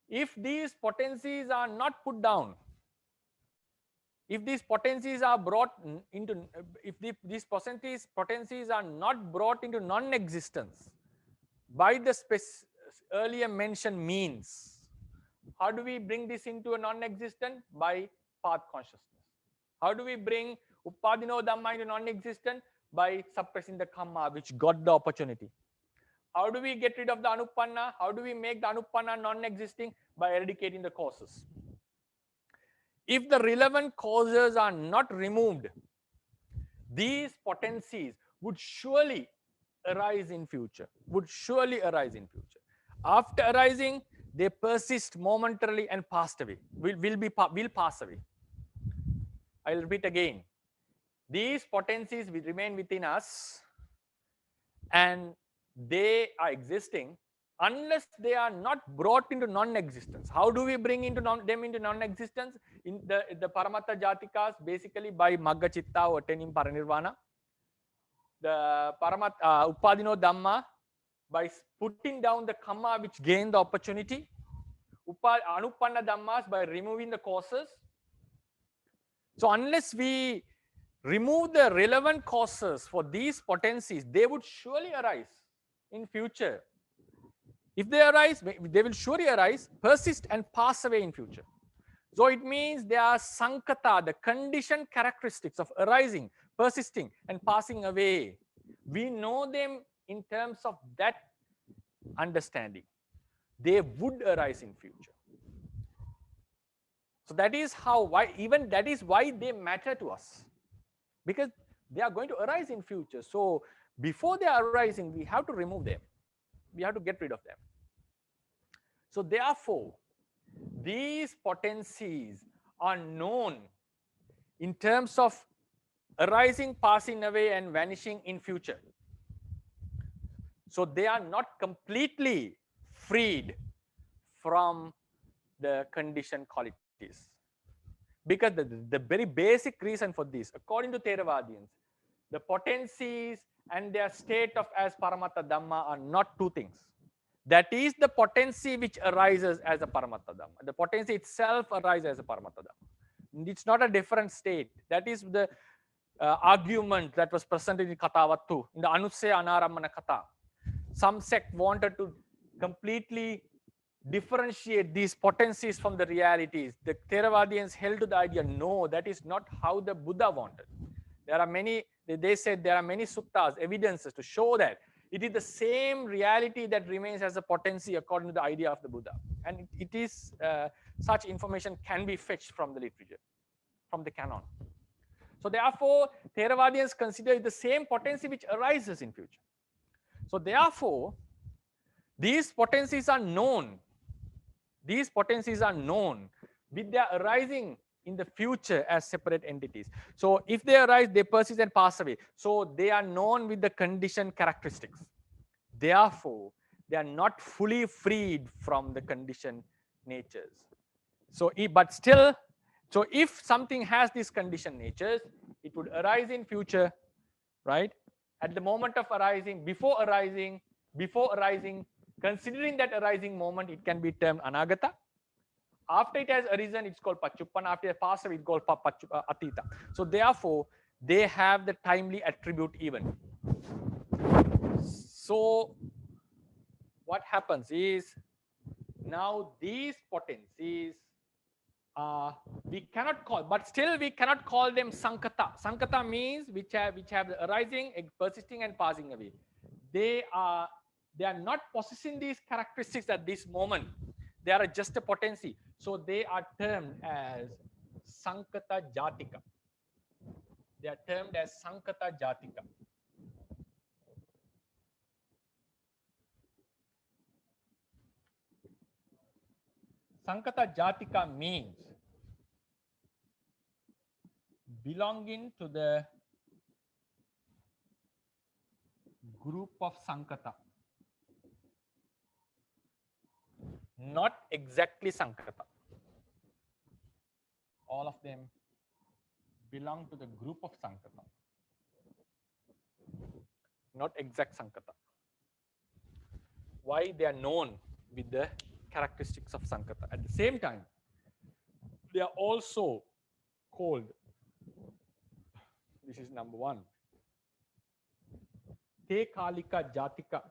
S1: if these potencies are not put down, if these potencies are brought into, if these potencies are not brought into non-existence by the earlier mentioned means, how do we bring this into a non-existent? By path consciousness. How do we bring Uppadino Dhamma into non-existent? By suppressing the Kamma, which got the opportunity. How do we get rid of the Anupanna? How do we make the Anupanna non-existing? By eradicating the causes. If the relevant causes are not removed, these potencies would surely arise in future, After arising, they persist momentarily and passed away, will pass away. I'll repeat again. These potencies will remain within us and they are existing unless they are not brought into non-existence. How do we bring them into non-existence? In the Paramatta Jatikas, basically by Magga Chitta or attaining Paranirvana. The Uppadino Dhamma, by putting down the Kamma which gain the opportunity. Anupanna Dhammas, by removing the causes. So unless we remove the relevant causes for these potencies, they would surely arise in future. If they arise, they will surely arise, persist and pass away in future. So it means they are sankata, the conditioned characteristics of arising, persisting and passing away. We know them in terms of that understanding. They would arise in future. So that is why they matter to us. Because they are going to arise in future. So before they are arising, we have to remove them. We have to get rid of them. So therefore, these potencies are known in terms of arising, passing away and vanishing in future. So they are not completely freed from the conditioned qualities. Because the very basic reason for this, according to Theravadians, the potencies and their state of as Paramatta Dhamma are not two things. That is the potency which arises as a Paramatta Dhamma. The potency itself arises as a Paramatta Dhamma. It's not a different state. That is the argument that was presented in Katavattu, in the Anusaya Anaramana Katha. Some sect wanted to completely differentiate these potencies from the realities. The Theravadians held to the idea, no, that is not how the Buddha wanted. There are many, they said there are many suttas, evidences to show that it is the same reality that remains as a potency according to the idea of the Buddha. And it is, such information can be fetched from the literature, from the canon. So therefore, Theravadians consider it the same potency which arises in future. So therefore, these potencies are known. These potencies are known with their arising in the future as separate entities. So if they arise, they persist and pass away. So they are known with the conditioned characteristics. Therefore, they are not fully freed from the conditioned natures. So, but still, so if something has these conditioned natures, it would arise in future, right? At the moment of arising, before arising, considering that arising moment, it can be termed anagata. After it has arisen, it's called pachuppana. After it passed away, it's called atita. So therefore, they have the timely attribute even. So what happens is, now these potencies we cannot call, but still we cannot call them Sankata. Sankata means which have arising, persisting, and passing away. They are not possessing these characteristics at this moment. They are just a potency. So they are termed as Sankata Jatika. They are termed as Sankata Jatika. Sankata Jatika means belonging to the group of Sankata. Not exactly Sankata. All of them belong to the group of Sankata. Not exact Sankata. Why? They are known with the characteristics of Sankata. At the same time, they are also called, this is number one, Te Kalika Jatika.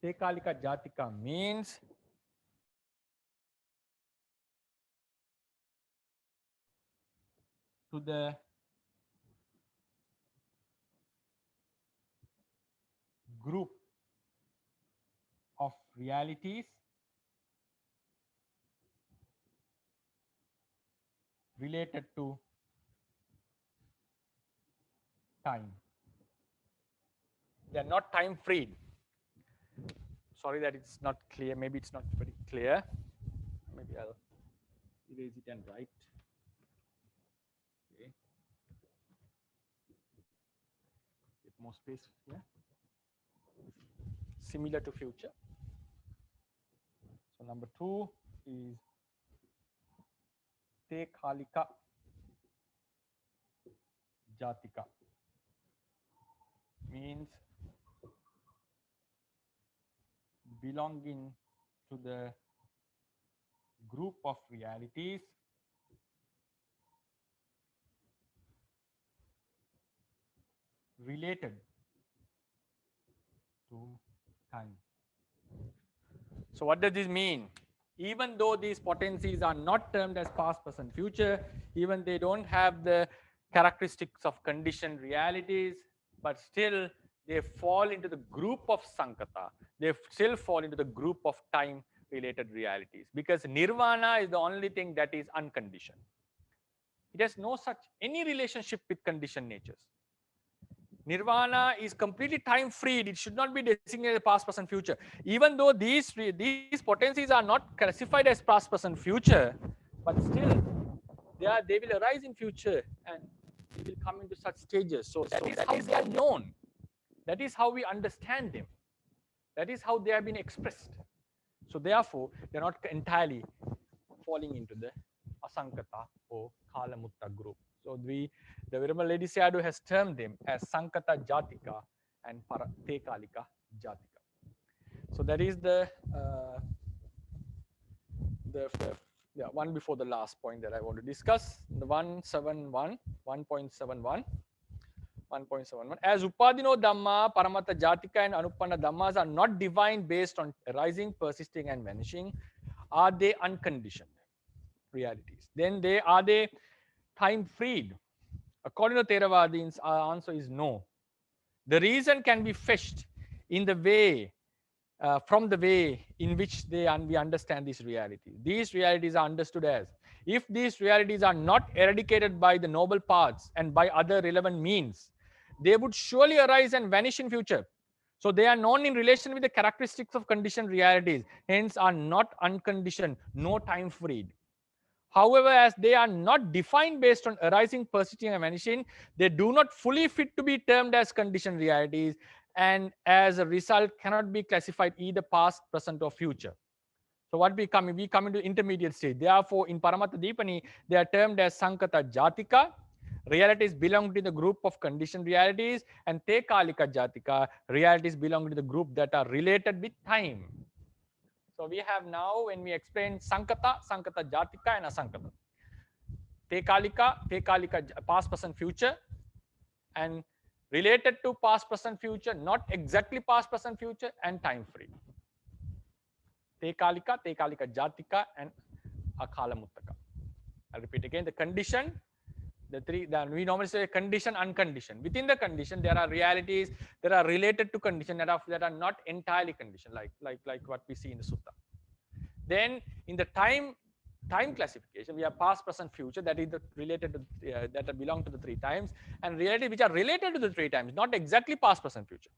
S1: Te Kalika Jatika means to the group of realities related to time. They are not time freed. Sorry that it's not clear. Maybe it's not very clear. Maybe I'll erase it and write. Okay. Get more space here. Similar to future. So number two is Te Kalika Jatika. Means belonging to the group of realities related to time. So what does this mean? Even though these potencies are not termed as past, present, future, even they don't have the characteristics of conditioned realities, but still they fall into the group of Sankata. They still fall into the group of time related realities, because Nirvana is the only thing that is unconditioned. It has no such any relationship with conditioned natures. Nirvana is completely time freed. It should not be designated past, present, future. Even though these potencies are not classified as past, present, future, but still they will arise in future and they will come into such stages. So that is how they are known. That is how we understand them. That is how they have been expressed. So therefore, they are not entirely falling into the Asankata or Kalamutta group. So the Venerable Lady Sayadaw has termed them as Sankata Jatika and Te Kalika Jatika. So that is the one before the last point that I want to discuss. The 1.71. As Upadino Dhamma, Paramata Jatika and Anupanna Dhammas are not defined based on arising, persisting, and vanishing, are they unconditioned realities? Then are they time freed? According to Theravadins, our answer is no. The reason can be fetched in the way, from the way in which we understand these realities. These realities are understood as, if these realities are not eradicated by the noble paths and by other relevant means, they would surely arise and vanish in future. So they are known in relation with the characteristics of conditioned realities, hence are not unconditioned, no time freed. However, as they are not defined based on arising, persisting, and vanishing, they do not fully fit to be termed as conditioned realities, and as a result cannot be classified either past, present, or future. So what we come into intermediate stage. Therefore, in Paramattha Dipani, they are termed as Sankata Jatika. Realities belong to the group of conditioned realities, and Te Kalika Jatika, realities belong to the group that are related with time. So we have now, when we explain Sankata, Sankata Jatika, and Asankata. Te Kalika, past, present, future, and related to past, present, future, not exactly past, present, future, and time free. Tekalika, Jatika, and Akala Muttaka. I'll repeat again. The condition, we normally say condition, unconditioned. Within the condition, there are realities that are related to condition that are not entirely conditioned, like what we see in the sutta. Then in the time classification, we have past, present, future, that is related to that belong to the 3 times, and reality which are related to the 3 times, not exactly past, present, future.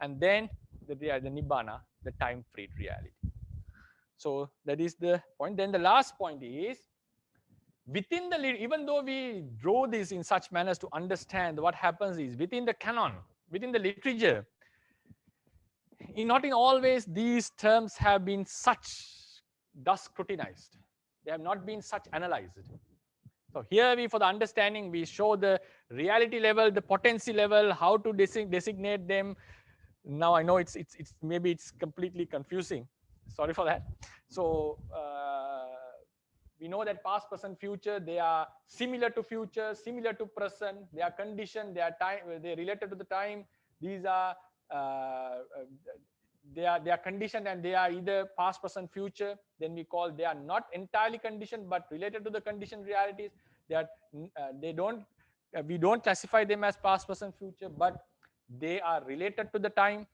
S1: And then the nibbana, the time freed reality. So that is the point. Then the last point is, within the, even though we draw this in such manners to understand, what happens is within the canon, within the literature, not in always these terms have been thus scrutinized. They have not been such analyzed. So here for the understanding, we show the reality level, the potency level, how to designate them. Now I know it's maybe it's completely confusing. Sorry for that. So we know that past, present, future, they are similar to future, similar to present. They are conditioned. They are time. They are related to the time. These are they are conditioned, and they are either past, present, future. Then we call they are not entirely conditioned, but related to the conditioned realities. We don't classify them as past, present, future, but they are related to the time.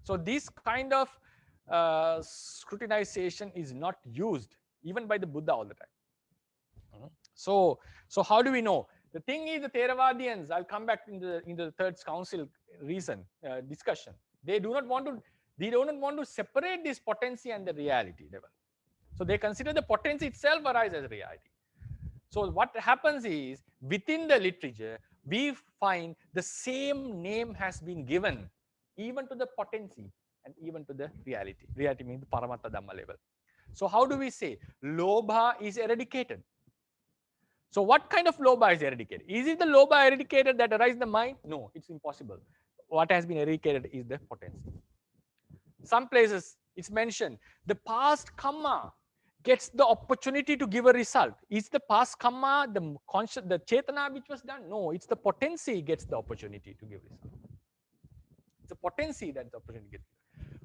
S1: So this kind of scrutinization is not used even by the Buddha all the time. So how do we know? The thing is, the Theravadians, I'll come back in the third council reason discussion. They don't want to separate this potency and the reality level. So they consider the potency itself arise as reality. So what happens is, within the literature, we find the same name has been given even to the potency and even to the reality. Reality means the Paramatta Dhamma level. So how do we say? Lobha is eradicated. So what kind of lobha is eradicated? Is it the lobha eradicated that arises in the mind? No, it's impossible. What has been eradicated is the potency. Some places it's mentioned, the past karma gets the opportunity to give a result. Is the past karma the chetana which was done? No, it's the potency gets the opportunity to give result. It's the potency that the opportunity gets.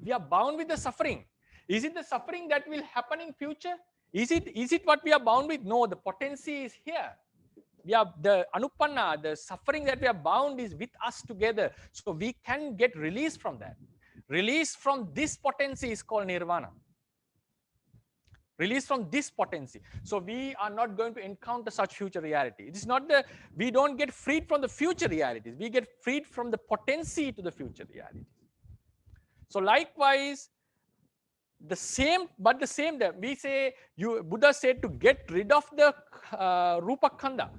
S1: We are bound with the suffering. Is it the suffering that will happen in future? Is it what we are bound with? No, the potency is here. We are the anupanna, the suffering that we are bound is with us together. So we can get released from that. Release from this potency is called nirvana. Release from this potency. So we are not going to encounter such future reality. It is not we don't get freed from the future realities. We get freed from the potency to the future realities. So likewise, the same that we say, Buddha said to get rid of the rupa khanda.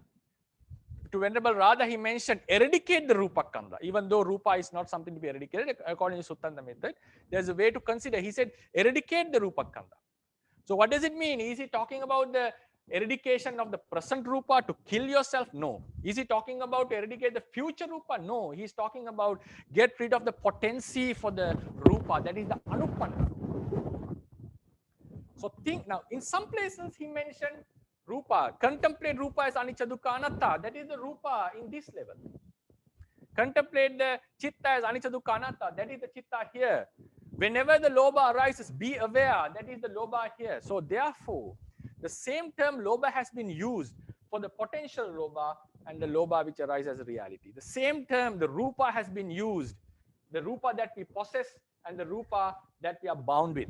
S1: To Venerable Radha, he mentioned eradicate the rupa khanda, even though rupa is not something to be eradicated according to Suttanta method. There's a way to consider. He said eradicate the rupa khanda. So what does it mean? Is he talking about the eradication of the present rupa to kill yourself? No. Is he talking about to eradicate the future rupa? No. He's talking about get rid of the potency for the rupa, that is the anupanna. So think now, in some places he mentioned rupa, contemplate rupa as anicca dukkha anatta, that is the rupa in this level. Contemplate the chitta as anicca dukkha anatta, that is the chitta here. Whenever the lobha arises, be aware, that is the lobha here. So therefore, the same term lobha has been used for the potential lobha and the lobha which arises as reality. The same term, the rupa, has been used, the rupa that we possess and the rupa that we are bound with.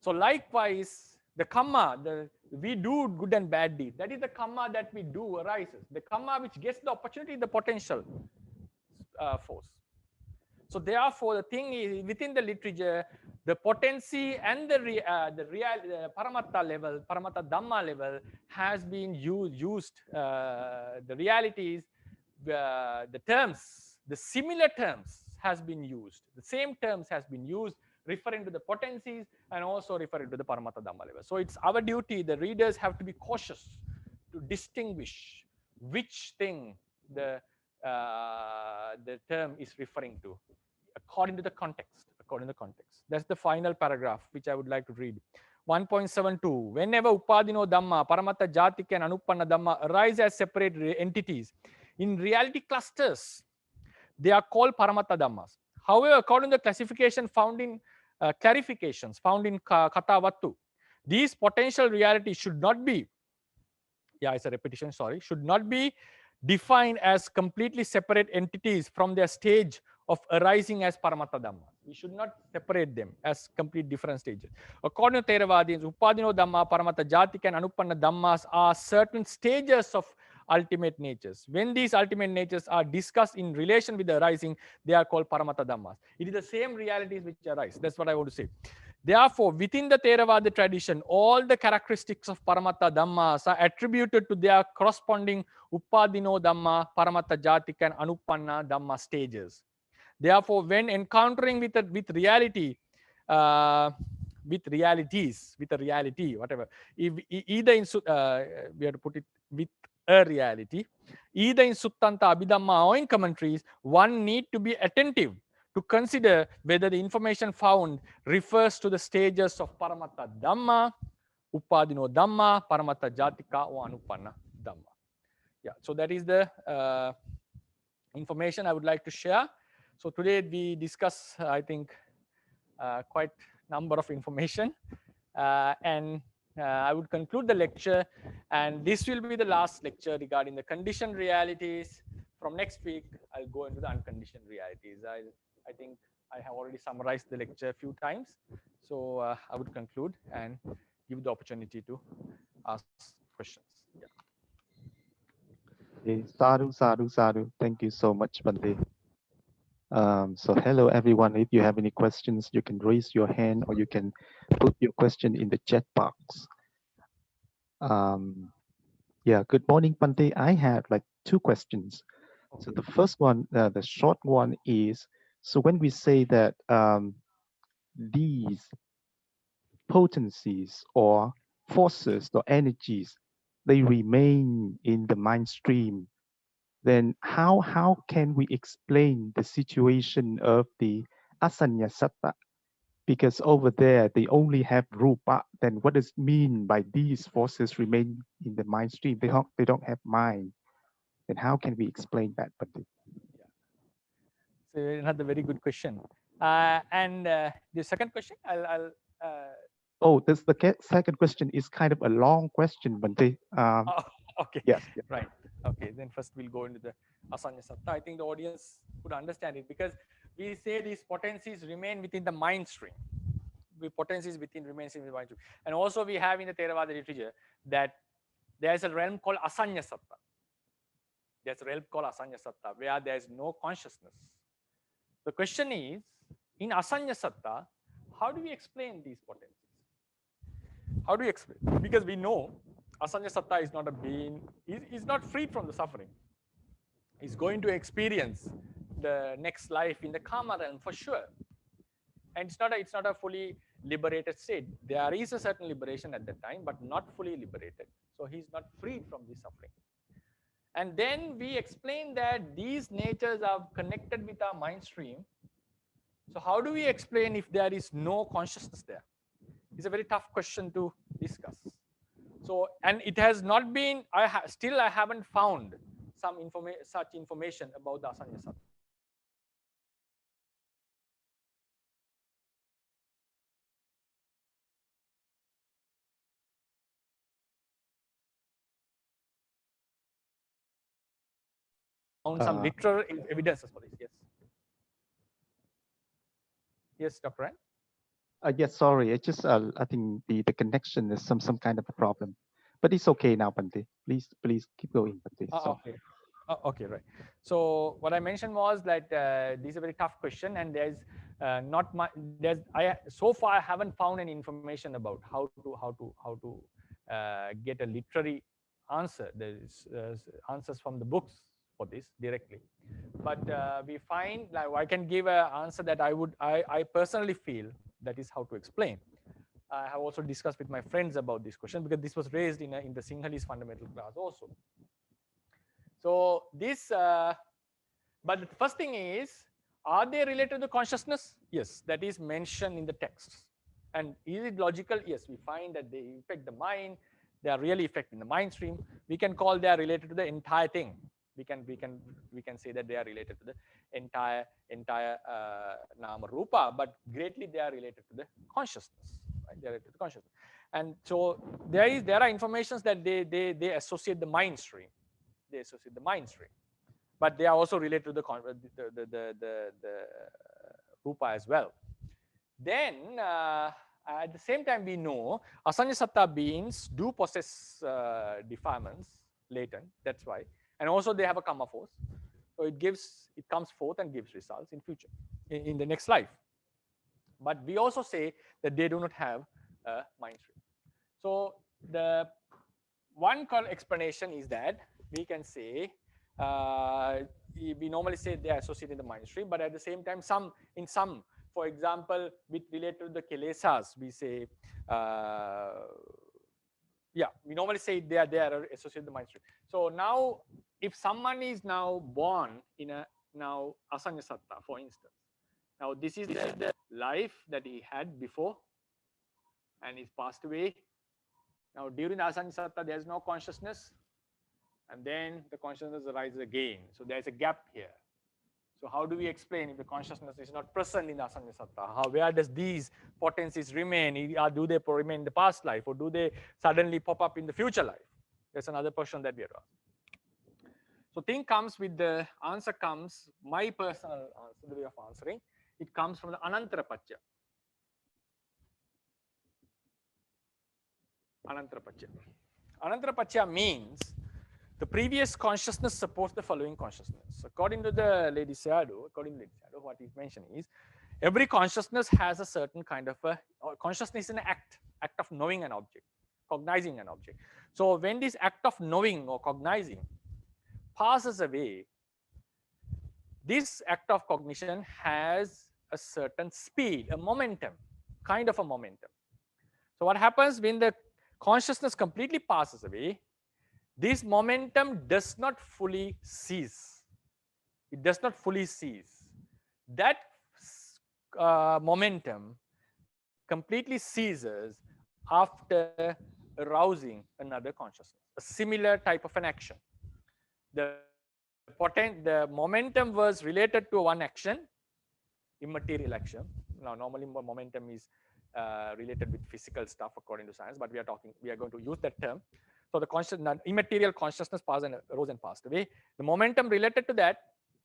S1: So likewise, the karma, we do good and bad deeds. That is the karma that we do arises. The karma which gets the opportunity, the potential force. So therefore, the thing is, within the literature, the potency and the paramatta level, paramatta dhamma level has been used. The realities, the terms, the similar terms has been used. The same terms has been used, referring to the potencies and also referring to the paramatta dhamma level. So it's our duty, the readers have to be cautious to distinguish which thing the term is referring to according to the context. That's the final paragraph which I would like to read. 1.72. Whenever upadino dhamma, paramatta jatika and anupanna dhamma arise as separate entities, In reality clusters, they are called Paramatta Dhammas. However, according to the classification found in clarifications found in Katavattu, these potential realities should not be, it's a repetition, sorry, should not be defined as completely separate entities from their stage of arising as Paramatta Dhamma. We should not separate them as complete different stages. According to Theravadins, Upadino Dhamma, Paramatta Jatika, and Anupanna Dhammas are certain stages of ultimate natures. When these ultimate natures are discussed in relation with the arising, they are called Paramatta Dhammas. It is the same realities which arise. That's what I want to say. Therefore, within the Theravada tradition, all the characteristics of Paramatta Dhammas are attributed to their corresponding Upadino Dhamma, Paramatta Jatika, and Anupanna Dhamma stages. Therefore, when encountering with reality, with a reality, whatever, if, either in we have to put it with a reality, either in Suttanta, Abhidhamma, or in commentaries, one need to be attentive to consider whether the information found refers to the stages of Paramatta Dhamma, Upadino Dhamma, Paramatta Jatika, or Anupanna Dhamma. Yeah, so that is the information I would like to share. So today we discuss, I think, quite number of information, and I would conclude the lecture, and this will be the last lecture regarding the conditioned realities. From next week, I'll go into the unconditioned realities. I think I have already summarized the lecture a few times, so I would conclude and give the opportunity to ask questions. Yeah.
S2: Sadhu, sadhu, sadhu. Thank you so much, Bante. So hello, everyone. If you have any questions, you can raise your hand or you can put your question in the chat box. Yeah, good morning, Bante. I have like 2 questions. So the first one, the short one is, so when we say that these potencies or forces or energies, they remain in the mind stream, then how can we explain the situation of the asanya satta? Because over there they only have rupa. Then what does it mean by these forces remain in the mind stream? They don't have mind. Then how can we explain that? But
S1: so another very good question. And the second question, I'll
S2: oh, the second question is kind of a long question, Bante.
S1: oh, okay.
S2: Yes.
S1: Right. Okay. Then first we'll go into the Asanya Satta. I think the audience would understand it because we say these potencies remain within the mind stream. The potencies remains in the mind stream. And also we have in the Theravada literature that there's a realm called Asanya Satta. There's a realm called Asanya Satta where there's no consciousness. The question is, in Asanya Satta, how do we explain these potencies? How do we explain? Because we know Asanya Satta is not a being, is not freed from the suffering. He's going to experience the next life in the Kama realm for sure. And it's not a fully liberated state. There is a certain liberation at that time, but not fully liberated. So he's not freed from this suffering. And then we explain that these natures are connected with our mind stream. So how do we explain if there is no consciousness there? It's a very tough question to discuss. So, and it has not been, still I haven't found such information about the Asanya Satta. Found some literal evidences for this. Yes. Yes, Dr. Ryan?
S2: Yes, sorry. I just I think the connection is some kind of a problem, but it's okay now, Bante. Please keep going, Bante.
S1: Okay. Okay, right. So what I mentioned was that this is a very tough question, and there's not much. So far I haven't found any information about how to get a literary answer. There's answers from the books for this directly, but we find, like, I can give an answer that I personally feel that is how to explain. I have also discussed with my friends about this question because this was raised in the Sinhalese fundamental class also. So this, but the first thing is, are they related to consciousness? Yes, that is mentioned in the text. And is it logical? Yes, we find that they affect the mind. They are really affecting the mind stream. We can call they are related to the entire thing. We can say that they are related to the entire nama rupa, but greatly they are related to the consciousness, right? They are related to consciousness. And so there are informations that they associate the mind stream. They associate the mind stream, but they are also related to the rupa as well. Then at the same time, we know asanya satta beings do possess defilements latent. That's why, and also they have a karma force. So it comes forth and gives results in future, in the next life. But we also say that they do not have a mind stream. So the one explanation is that we can say we normally say they are associated in the mind stream, but at the same time, for example, with related to the kilesas, we say we normally say they are associated with the mind stream. So now, if someone is now born in a asanya satta, for instance, now this is the life that he had before, and he's passed away. Now during the asanya satta, there is no consciousness, and then the consciousness arises again. So there is a gap here. So how do we explain if the consciousness is not present in the asanya satta? Where does these potencies remain? Do they remain in the past life, or do they suddenly pop up in the future life? That's another question that we are asking. So thing comes with the answer comes, my personal answer, the way of answering, it comes from the Anantarapatya. Anantarapatya. Anantarapatya means the previous consciousness supports the following consciousness. According to the Lady Sayadaw, what he's mentioning is every consciousness has a certain kind of consciousness is an act of knowing an object, cognizing an object. So when this act of knowing or cognizing passes away, this act of cognition has a certain speed, a momentum, kind of a momentum. So what happens when the consciousness completely passes away? This momentum does not fully cease. It does not fully cease. That momentum completely ceases after arousing another consciousness, a similar type of an action. The momentum was related to one action, immaterial action. Now, normally momentum is related with physical stuff according to science, but we are going to use that term. So the immaterial consciousness arose and passed away. The momentum related to that,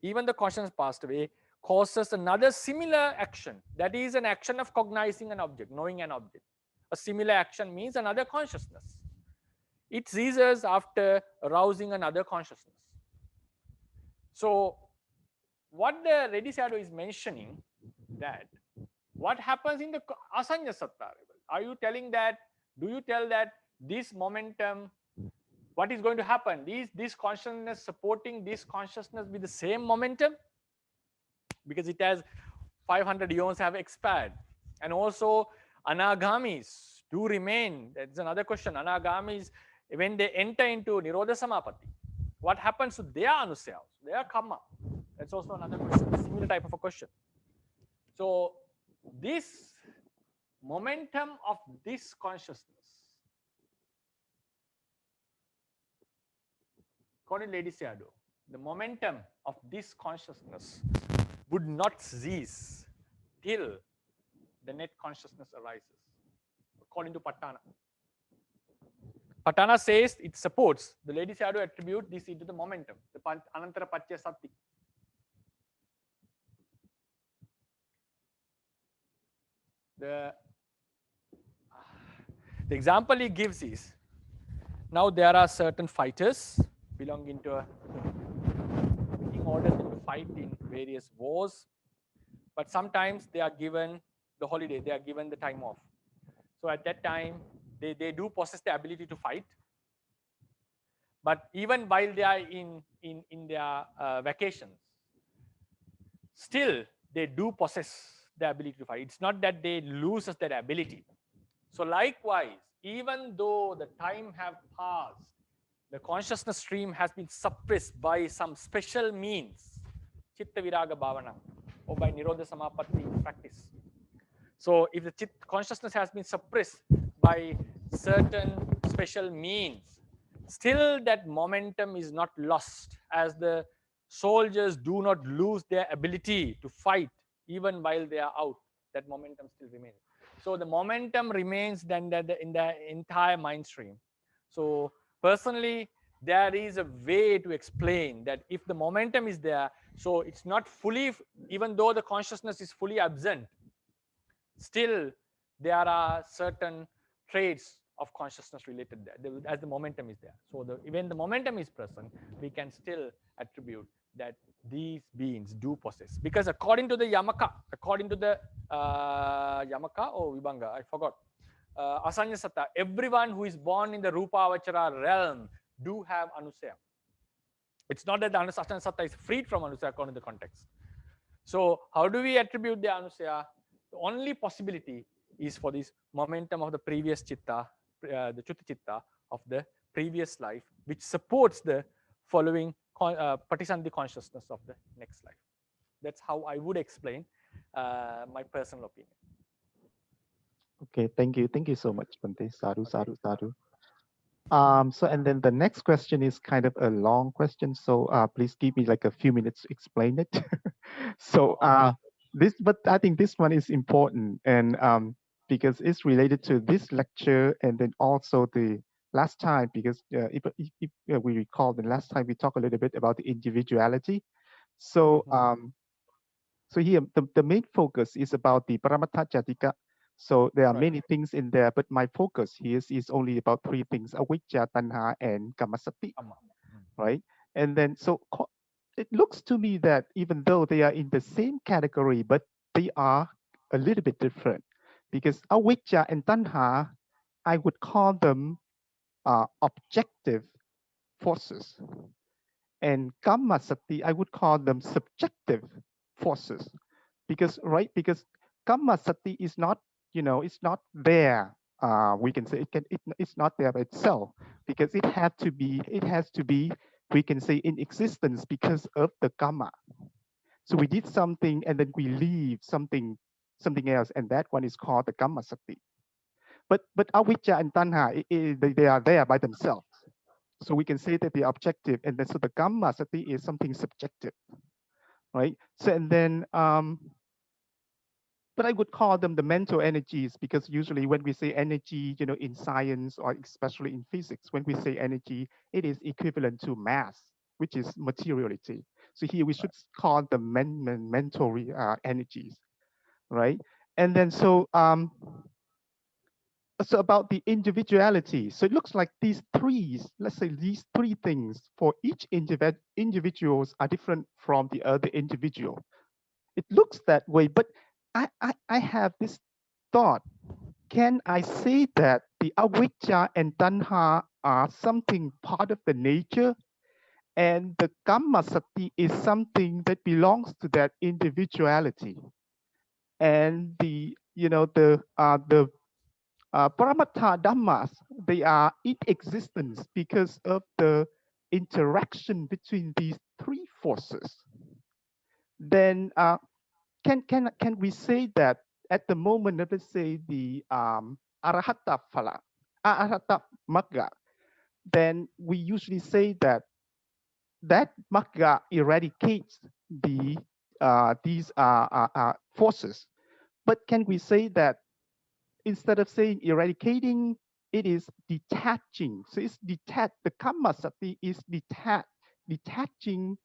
S1: even the consciousness passed away, causes another similar action. That is an action of cognizing an object, knowing an object. A similar action means another consciousness. It ceases after arousing another consciousness. So what the Reddy Sayadaw is mentioning, that what happens in the asanya satta level? Are you telling that, do you tell that this momentum, what is going to happen? This consciousness supporting this consciousness with the same momentum? Because it has 500 eons have expired. And also anagamis do remain. That's another question. Anagamis, when they enter into Nirodha Samapatti, what happens to their anusayas, their karma? That's also another question, similar type of a question. So this momentum of this consciousness, according to Lady Sayadaw, the momentum of this consciousness would not cease till the net consciousness arises, according to Patana. Patana says it supports, the Lady Sayadaw attribute this into the momentum, the Anantarapatya Sati. The example he gives is, now there are certain fighters belonging to a king orders them to fight in various wars, but sometimes they are given the holiday, they are given the time off. So at that time, they do possess the ability to fight, but even while they are in their vacations, still they do possess the ability to fight. It's not that they lose that ability. So likewise, even though the time have passed, the consciousness stream has been suppressed by some special means, Chitta Viraga Bhavana, or by Nirodha Samapatti practice. So if the consciousness has been suppressed by certain special means, still that momentum is not lost, as the soldiers do not lose their ability to fight even while they are out. That momentum still remains. So the momentum remains then in the entire mind stream. So personally, there is a way to explain that if the momentum is there, so it's not fully, even though the consciousness is fully absent, still there are certain traits of consciousness related there as the momentum is there. So when the momentum is present, we can still attribute that these beings do possess, because according to the Yamaka, according to the Yamaka or Vibhanga, I forgot, Asanya Satta, everyone who is born in the Rupa Avachara realm do have Anusaya. It's not that the Asanya Satta is freed from Anusaya according to the context. So how do we attribute the Anusaya? The only possibility is for this momentum of the previous chitta, the Chuti chitta of the previous life, which supports the following Patisandhi consciousness of the next life. That's how I would explain my personal opinion.
S2: Okay, thank you. Thank you so much, Bante. Sadhu, sadhu, sadhu. So, and then the next question is kind of a long question. So please give me like a few minutes to explain it. So but I think this one is important, and because it's related to this lecture, and then also the last time, because if we recall, the last time we talked a little bit about the individuality. So so here the main focus is about the Paramattha Jatika. So there are many things in there, but my focus here is only about three things: avijja, tanha, and kamasati, right? And then so it looks to me that even though they are in the same category, but they are a little bit different, because avijja and tanha, I would call them objective forces, and kamasati, I would call them subjective forces, because karma sati is not, it's not there. We can say it's not there by itself, because it has to be, we can say, in existence because of the karma. So we did something and then we leave something else, and that one is called the karma sati. But avijja and tanha, they are there by themselves. So we can say that they are objective, and then so the karma sati is something subjective, right? So and then but I would call them the mental energies, because usually when we say energy, in science or especially in physics, when we say energy, it is equivalent to mass, which is materiality. So here we should call them mental energies, right? And then so about the individuality. So it looks like let's say these three things for each individuals are different from the other individual. It looks that way, but I have this thought. Can I say that the avijja and tanha are something part of the nature, and the kamma sati is something that belongs to that individuality, and the paramattha dhammas, they are in existence because of the interaction between these three forces? Then can we say that at the moment, let us say the arahata phala, arahata magga, then we usually say that that magga eradicates these forces. But can we say that instead of saying eradicating, it is detaching? So it's detached. The kamma sati is detaching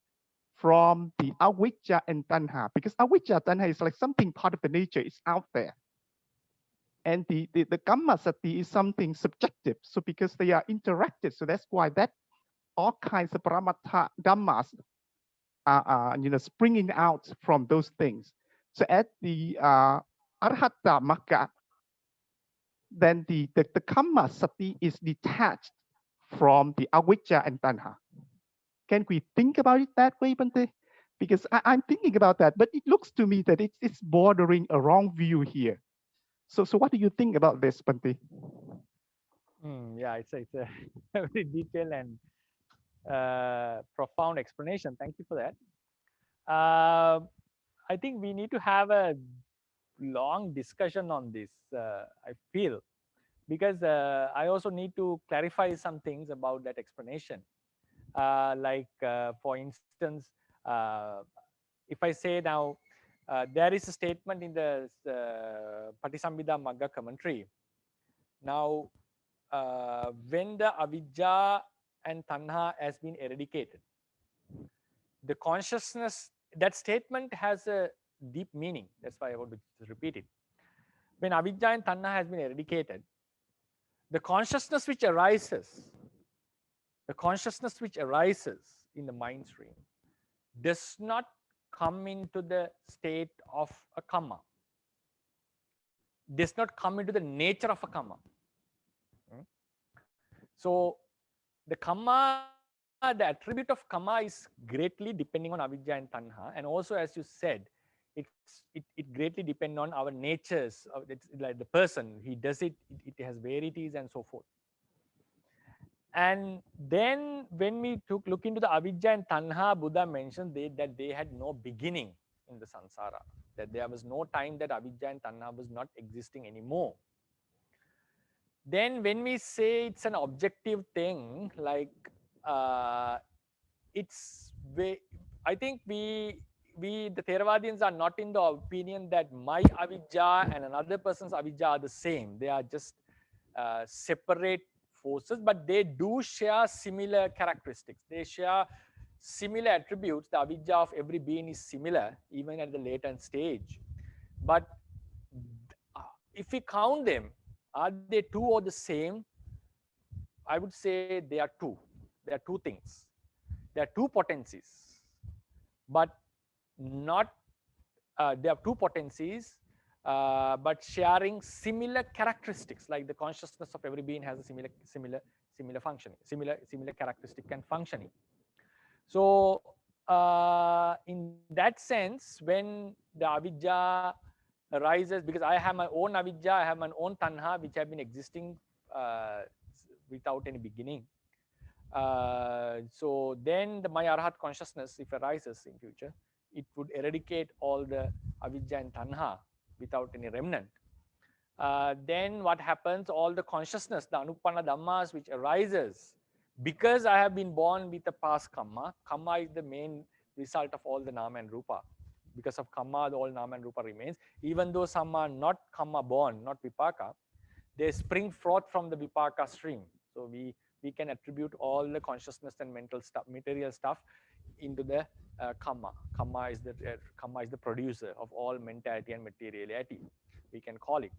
S2: from the avijja and tanha, because avijja tanha is like something part of the nature, it's out there. And the kamma sati is something subjective. So because they are interacted, so that's why that all kinds of paramattha dhammas are springing out from those things. So at the arhata magga, then the kamma sati is detached from the avijja and tanha. Can we think about it that way, Bante? Because I'm thinking about that, but it looks to me that it's bordering a wrong view here. So what do you think about this, Bante?
S1: Yeah, it's a very detailed and profound explanation. Thank you for that. I think we need to have a long discussion on this, I feel, because I also need to clarify some things about that explanation. For instance, uh, if I say now, there is a statement in the Patisambhida Magga commentary. Now, when the avijja and tanha has been eradicated, the consciousness, that statement has a deep meaning. That's why I want to repeat it. When avijja and tanha has been eradicated, the consciousness which arises, in the mind stream does not come into the state of a karma, does not come into the nature of a karma. So the karma, the attribute of karma is greatly depending on avijja and tanha, and also, as you said, it greatly depends on our natures. It's like the person he does it, it has varieties and so forth. And then when we look into the avijja and tanha, Buddha mentioned that they had no beginning in the samsara, that there was no time that avijja and tanha was not existing anymore. Then when we say it's an objective thing, like it's I think we the Theravadians are not in the opinion that my avijja and another person's avijja are the same. They are just separate forces, but they do share similar characteristics. They share similar attributes. The avijja of every being is similar, even at the latent stage. But if we count them, are they two or the same? I would say they are two. There are two things. There are two potencies, but not. There are two potencies, but sharing similar characteristics. Like the consciousness of every being has a similar functioning, similar characteristic and functioning. So in that sense, when the avijja arises, because I have my own avijja, I have my own tanha, which have been existing without any beginning. So then my arhat consciousness, if arises in future, it would eradicate all the avijja and tanha without any remnant. Then what happens? All the consciousness, the anupanna dhammas which arises, because I have been born with a past karma. Karma is the main result of all the nama and rupa. Because of karma, all nama and rupa remains. Even though some are not karma born, not vipaka, they spring forth from the vipaka stream. So we can attribute all the consciousness and mental stuff, material stuff, into the karma. Karma is the producer of all mentality and materiality, we can call it.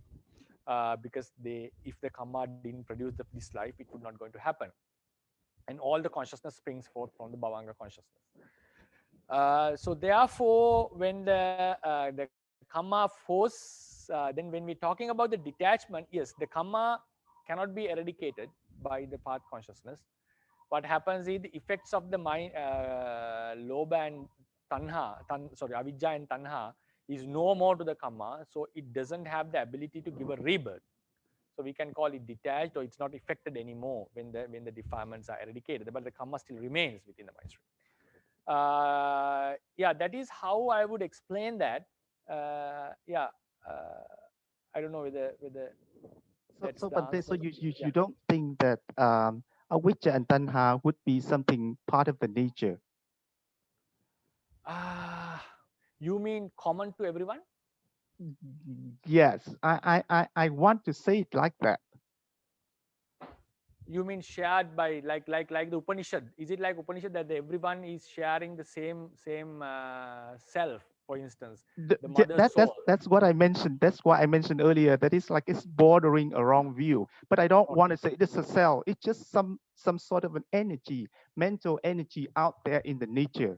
S1: Because if the karma didn't produce this life, it would not going to happen. And all the consciousness springs forth from the bhavanga consciousness. So therefore, when the karma force, then when we're talking about the detachment, yes, the karma cannot be eradicated by the path consciousness. What happens is the effects of the mind, lobha and avijja and tanha is no more to the karma, so it doesn't have the ability to give a rebirth. So we can call it detached, or it's not affected anymore when the defilements are eradicated, but the karma still remains within the mind stream. Yeah, that is how I would explain that. Yeah, I don't know whether that's
S2: So
S1: the
S2: Bante,
S1: answer.
S2: so you
S1: Yeah.
S2: don't think that avijja and tanha would be something part of the nature?
S1: You mean common to everyone?
S2: Yes, I want to say it like that.
S1: You mean shared by like the Upanishad? Is it like Upanishad that everyone is sharing the same self? For instance, the mother's soul.
S2: That's what I mentioned. That's why I mentioned earlier that it's like it's bordering a wrong view. But I don't want to say it's a cell. It's just some sort of an energy, mental energy out there in the nature.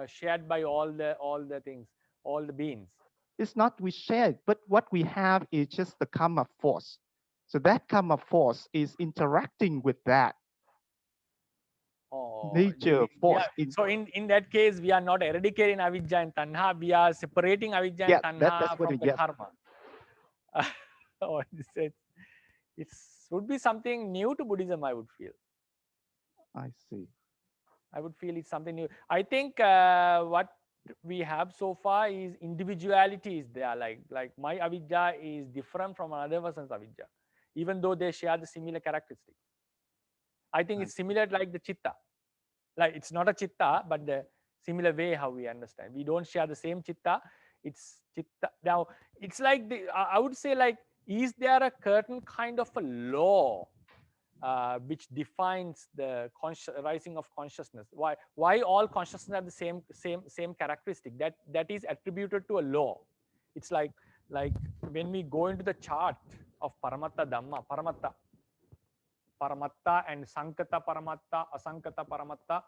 S1: Shared by all the things, all the beings.
S2: It's not we share, but what we have is just the karma force. So that karma force is interacting with that nature force.
S1: Yeah. So in that case, we are not eradicating avijja and tanha. We are separating avijja and tanha
S2: that's what
S1: from
S2: it,
S1: the
S2: yes.
S1: karma. Oh, it would be something new to Buddhism, I would feel.
S2: I see.
S1: I would feel it's something new. I think what we have so far is individuality is there, like my avidya is different from another person's avidya, even though they share the similar characteristics. I think it's similar like the chitta, like it's not a chitta, but the similar way how we understand. We don't share the same chitta. It's chitta. Now it's like I would say, like, is there a certain kind of a law which defines the rising of consciousness? Why all consciousness have the same characteristic that is attributed to a law? It's like when we go into the chart of Paramatta Dhamma, Paramatta and Sankata Paramatta, Asankata Paramatta.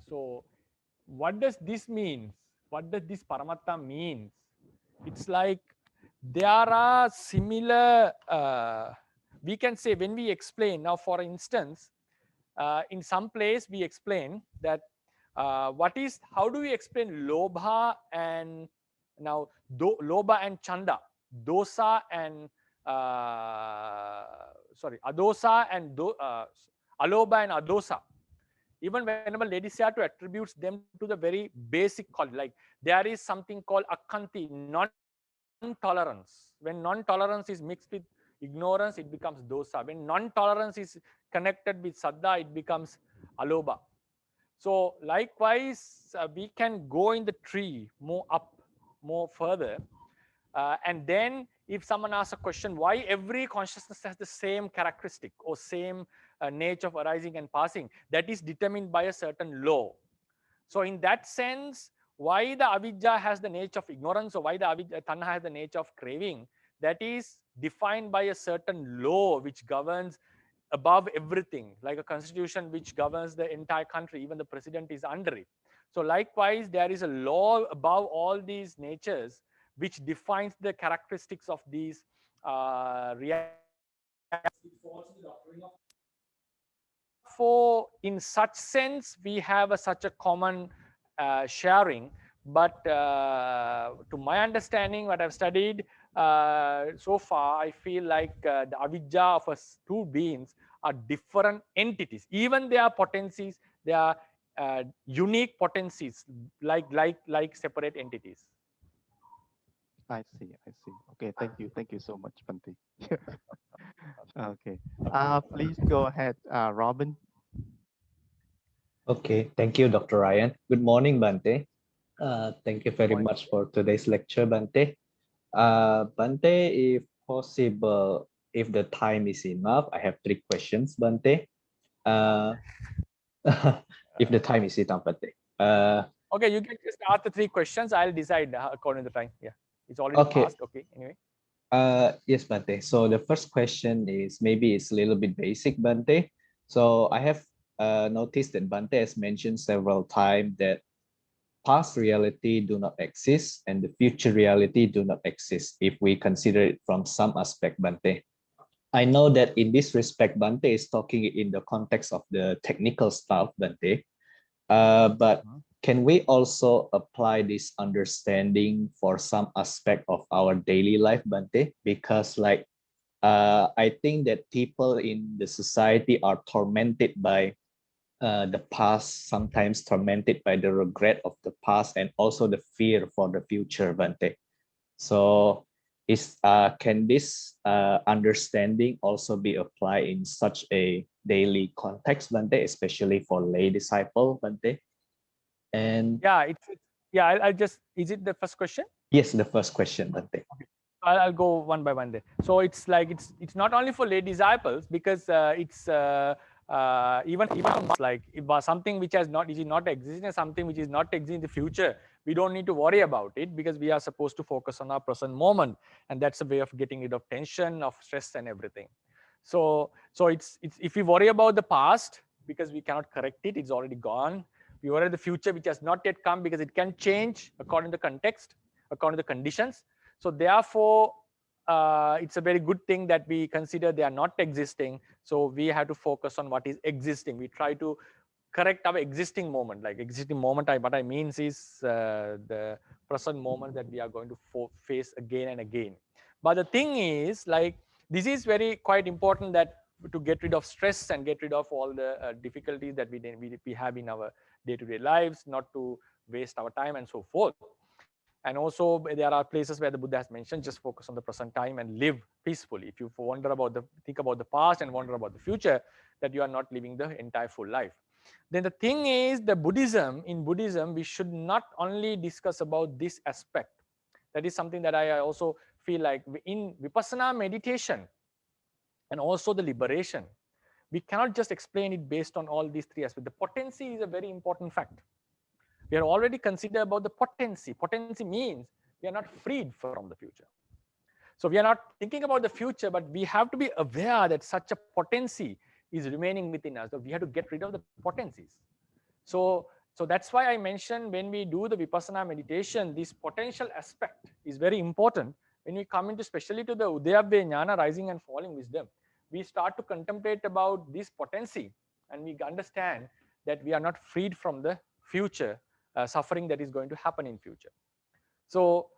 S1: So what does this mean? What does this Paramatta means? It's like there are similar, we can say, when we explain, now for instance, in some place we explain that how do we explain Lobha and now Lobha and Chanda, Dosa and Adosa and Aloba and Adosa. Even whenever Lady Sayadaw attributes them to the very basic quality, like there is something called Akkanti, non-tolerance. When non-tolerance is mixed with ignorance, it becomes dosa. When non-tolerance is connected with saddha, it becomes aloba. So likewise, we can go in the tree more up, more further. And then if someone asks a question, why every consciousness has the same characteristic or same nature of arising and passing, that is determined by a certain law. So in that sense, why the avidya has the nature of ignorance, or why the tanha has the nature of craving, that is defined by a certain law which governs above everything, like a constitution which governs the entire country. Even the president is under it. So likewise, there is a law above all these natures which defines the characteristics of these realities. Therefore, in such sense, we have such a common sharing. But to my understanding, what I've studied so far, I feel like the avidya of us two beings are different entities. Even they are potencies, they are unique potencies, like separate entities.
S2: I see. I see. Okay. Thank you so much, Bante. Okay. Please go ahead, Robin.
S3: Okay, thank you, Dr. Ryan. Good morning, Bante. Thank you very
S1: Morning.
S3: much for today's lecture, Bante. Bante, if possible, if the time is enough, I have 3 questions, Bante. If the time is enough, Bante.
S1: Okay, you can just ask the 3 questions. I'll decide according to the time. Yeah, it's already passed. Okay, anyway.
S3: Yes, Bante. So the first question is, maybe it's a little bit basic, Bante. So I have noticed that Bante has mentioned several times that past reality do not exist and the future reality do not exist if we consider it from some aspect, Bante. I know that in this respect, Bante is talking in the context of the technical stuff, Bante. But can we also apply this understanding for some aspect of our daily life, Bante? Because I think that people in the society are tormented by the past, sometimes tormented by the regret of the past and also the fear for the future, Bante. So can this understanding also be applied in such a daily context, Bante, especially for lay disciple, Bante? And
S1: yeah, I'll just, is it the first question?
S3: Yes, the first question, Bante.
S1: Okay. I'll go one by one there. So it's like it's not only for lay disciples, because it's even like if something which is not existing, something which is not existing in the future, we don't need to worry about it, because we are supposed to focus on our present moment, and that's a way of getting rid of tension, of stress, and everything. So it's if we worry about the past, because we cannot correct it, it's already gone. We worry the future, which has not yet come, because it can change according to context, according to the conditions. So therefore, it's a very good thing that we consider they are not existing. So we have to focus on what is existing. We try to correct our existing moment. Like existing moment, what I means is the present moment that we are going to face again and again. But the thing is, like, this is very quite important, that to get rid of stress and get rid of all the difficulties that we have in our day-to-day lives, not to waste our time and so forth. And also there are places where the Buddha has mentioned, just focus on the present time and live peacefully. If you think about the past and wonder about the future, that you are not living the entire full life. Then the thing is, in Buddhism, we should not only discuss about this aspect. That is something that I also feel like in Vipassana meditation and also the liberation, we cannot just explain it based on all these three aspects. The potency is a very important fact. We are already considered about the potency. Potency means we are not freed from the future. So we are not thinking about the future, but we have to be aware that such a potency is remaining within us. So we have to get rid of the potencies. So that's why I mentioned when we do the Vipassana meditation, this potential aspect is very important. When we come into, especially to the Udayabbe Jnana, rising and falling wisdom, we start to contemplate about this potency, and we understand that we are not freed from the future suffering that is going to happen in future. So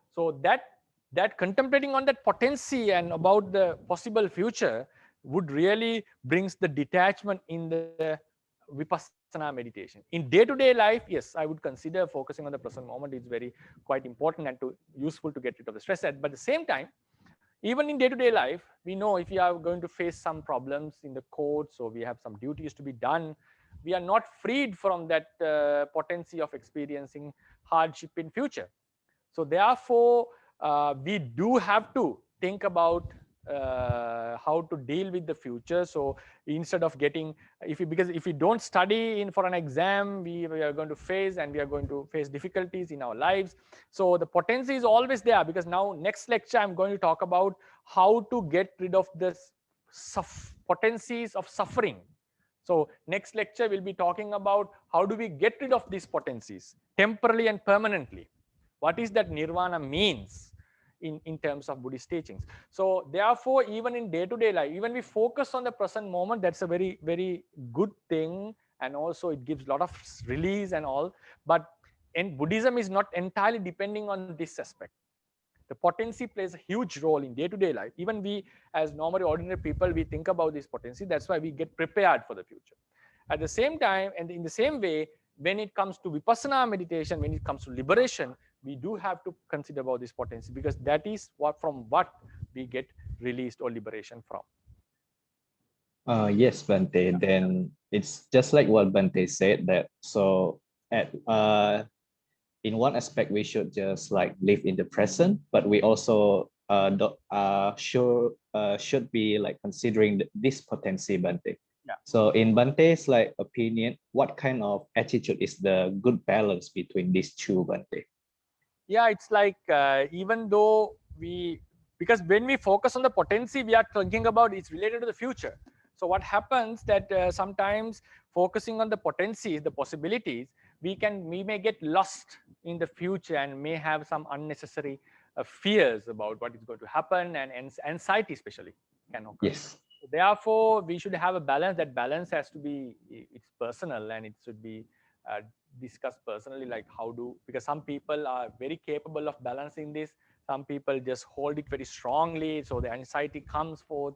S1: that contemplating on that potency and about the possible future would really brings the detachment in the Vipassana meditation. In day-to-day life, yes, I would consider focusing on the present moment is very quite important and useful to get rid of the stress. But at the same time, even in day-to-day life, we know if we are going to face some problems in the court, so we have some duties to be done, we are not freed from that potency of experiencing hardship in future. So therefore, we do have to think about how to deal with the future. So instead of getting, because if we don't study for an exam, we are going to face difficulties in our lives. So the potency is always there, because now next lecture I'm going to talk about how to get rid of this potencies of suffering. So next lecture we'll be talking about how do we get rid of these potencies temporarily and permanently. What is that nirvana means in terms of Buddhist teachings. So therefore, even in day-to-day life, even we focus on the present moment, that's a very, very good thing. And also it gives a lot of release and all. But in Buddhism is not entirely depending on this aspect. The potency plays a huge role in day-to-day life. Even we, as normally ordinary people, we think about this potency. That's why we get prepared for the future. At the same time, and in the same way, when it comes to Vipassana meditation, when it comes to liberation, we do have to consider about this potency, because that is from what we get released or liberation from.
S3: Yes, Bante. Then it's just like what Bante said, that so at in one aspect we should just like live in the present, but we also should be like considering this potency, Bante.
S1: Yeah.
S3: So in Bante's like opinion, what kind of attitude is the good balance between these two, Bante?
S1: Yeah, it's like even though because when we focus on the potency, we are thinking about it's related to the future. So what happens that sometimes focusing on the potencies, the possibilities, we may get lost in the future and may have some unnecessary fears about what is going to happen, and anxiety especially can occur.
S3: Yes.
S1: Therefore, we should have a balance. That balance has to be, it's personal, and it should be discussed personally, like because some people are very capable of balancing this. Some people just hold it very strongly, so the anxiety comes forth.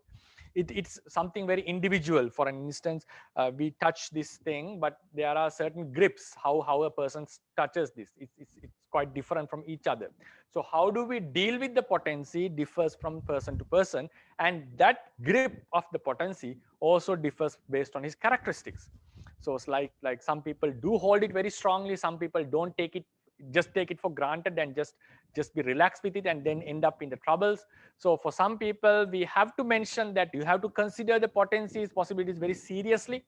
S1: It's something very individual. For an instance, we touch this thing, but there are certain grips, how a person touches this. It's quite different from each other. So how do we deal with the potency differs from person to person, and that grip of the potency also differs based on his characteristics. So it's like some people do hold it very strongly, some people don't take it, just take it for granted and just be relaxed with it, and then end up in the troubles. So for some people, we have to mention that you have to consider the potencies, possibilities very seriously.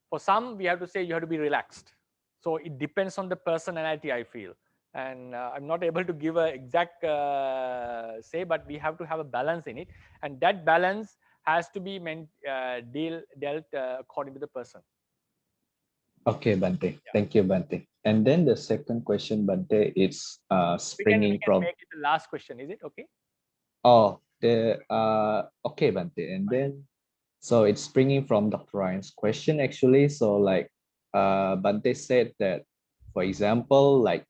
S1: For some, we have to say you have to be relaxed. So it depends on the personality, I feel. And I'm not able to give an exact say, but we have to have a balance in it. And that balance has to be dealt according to the person.
S3: Okay, Bante. Yeah. Thank you, Bante. And then the second question, Bante, is springing from.
S1: Make it the last question. Is it okay?
S3: Oh, okay, Bante. And then, so it's springing from Dr. Ryan's question actually. So like, Bante said that, for example, like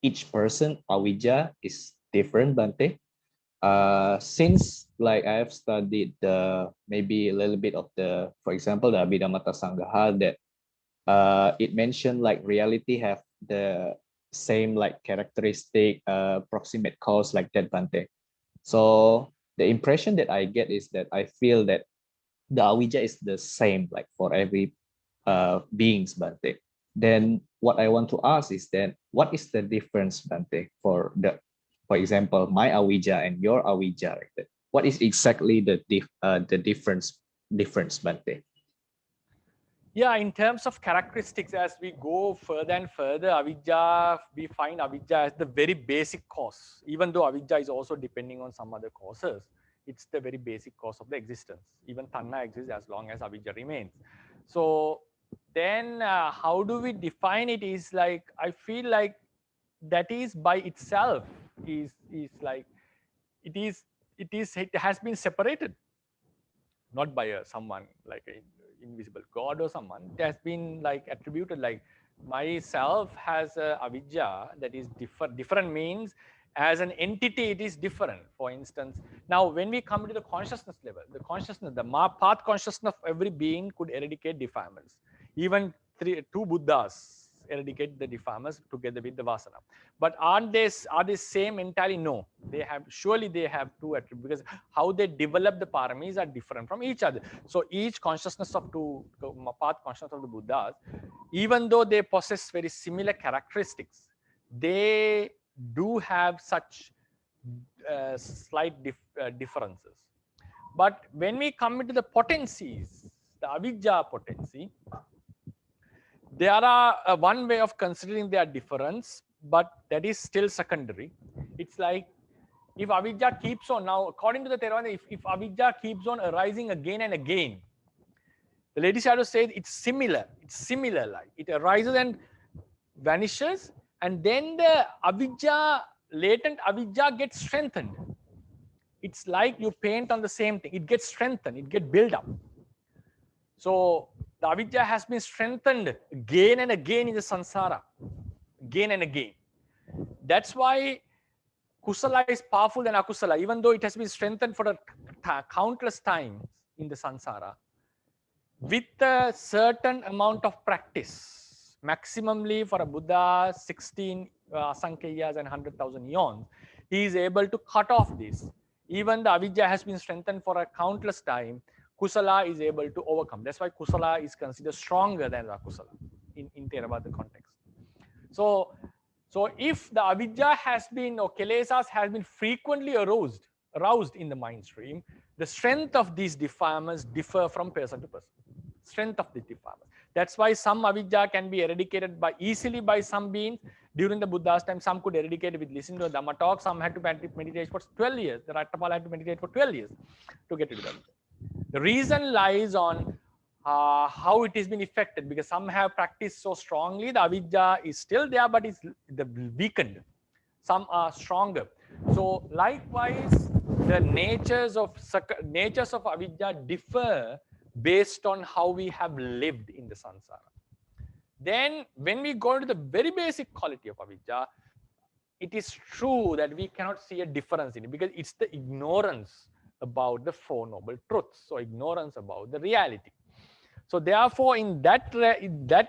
S3: each person awija is different, Bante. Since like I have studied maybe a little bit of for example, the Abhidhamma Sanggaha, that it mentioned like reality have the same like characteristic, proximate cause like that, Bante. So the impression that I get is that I feel that the Awija is the same like for every beings, Bante. Then what I want to ask is then what is the difference, Bante, for example, my Awija and your Awija, like that? What is exactly the difference, Bante?
S1: Yeah, in terms of characteristics, as we go further and further, Avijja, we find Avijja as the very basic cause, even though Avijja is also depending on some other causes. It's the very basic cause of the existence. Even Tanna exists as long as Avijja remains. So then how do we define it is like, I feel like that is by itself is like, it has been separated, not by someone like an invisible god or someone. It has been like attributed, like myself has a avidya that is different means as an entity it is different. For instance, now when we come to the consciousness level, the consciousness, the path consciousness of every being could eradicate defilements. Even two Buddhas eradicate the defilements together with the vasana. But are they same entirely? No, they have, surely they have two attributes, because how they develop the paramis are different from each other. So each consciousness of path consciousness of the Buddhas, even though they possess very similar characteristics, they do have such slight differences. But when we come into the potencies, the avidya potency, there are one way of considering their difference, but that is still secondary. It's like if avidya keeps on, now according to the Theravada, if avidya keeps on arising again and again, the Lady Shadow says it's similar. It's similar, like it arises and vanishes, and then the avidya, latent avidya, gets strengthened. It's like you paint on the same thing. It gets strengthened. It gets built up. So the avidya has been strengthened again and again in the samsara, again and again. That's why kusala is powerful than akusala, even though it has been strengthened for countless times in the samsara. With a certain amount of practice, maximally for a Buddha, 16 Sankheyas and 100,000 eons, he is able to cut off this. Even the avidya has been strengthened for a countless time, kusala is able to overcome. That's why kusala is considered stronger than akusala in Theravada context. So if the avidya has been, or kilesas has been frequently aroused in the mind stream, the strength of these defilements differ from person to person. Strength of the defilements. That's why some avidya can be eradicated easily by some beings. During the Buddha's time, some could eradicate it with listening to a Dhamma talk. Some had to meditate for 12 years. The Rattapala had to meditate for 12 years to get rid of it. The reason lies on how it has been affected, because some have practiced so strongly, the avidya is still there, but it's weakened. Some are stronger. So likewise, the natures of avidya differ based on how we have lived in the samsara. Then when we go to the very basic quality of avidya, it is true that we cannot see a difference in it, because it's the ignorance about the Four Noble Truths, so ignorance about the reality. So therefore, in that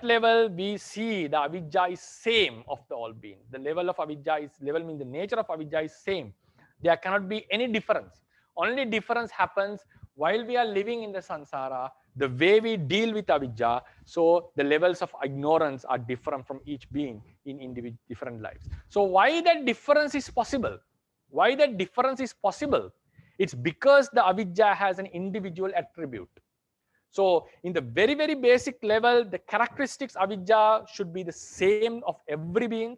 S1: level, we see the avidya is same of the all being. The level of avidya is, level means the nature of avidya is same. There cannot be any difference. Only difference happens while we are living in the samsara, the way we deal with avidya. So the levels of ignorance are different from each being in different lives. So why that difference is possible? Why that difference is possible? It's because the avidya has an individual attribute. So in the very, very basic level, the characteristics avidya should be the same of every being,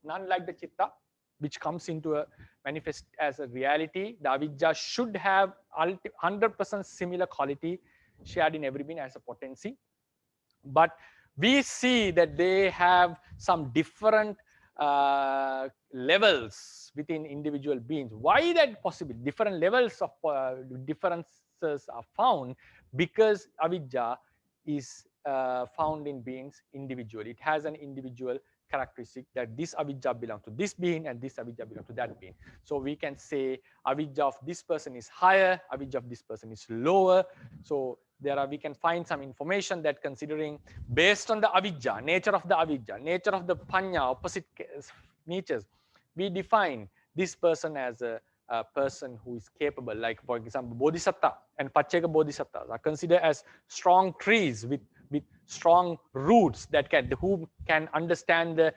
S1: none like the chitta, which comes into a manifest as a reality. The avidya should have 100% similar quality shared in every being as a potency. But we see that they have some different levels within individual beings. Why that possible? Different levels of differences are found because avidya is found in beings individually. It has an individual characteristic that this avidya belongs to this being and this avidya belongs to that being. So we can say avidya of this person is higher, avidya of this person is lower. So we can find some information that considering based on the avijja, nature of the avijja, nature of the panya, opposite natures, we define this person as a person who is capable, like for example, bodhisattva and pacceka bodhisattvas are considered as strong trees with strong roots that who can understand the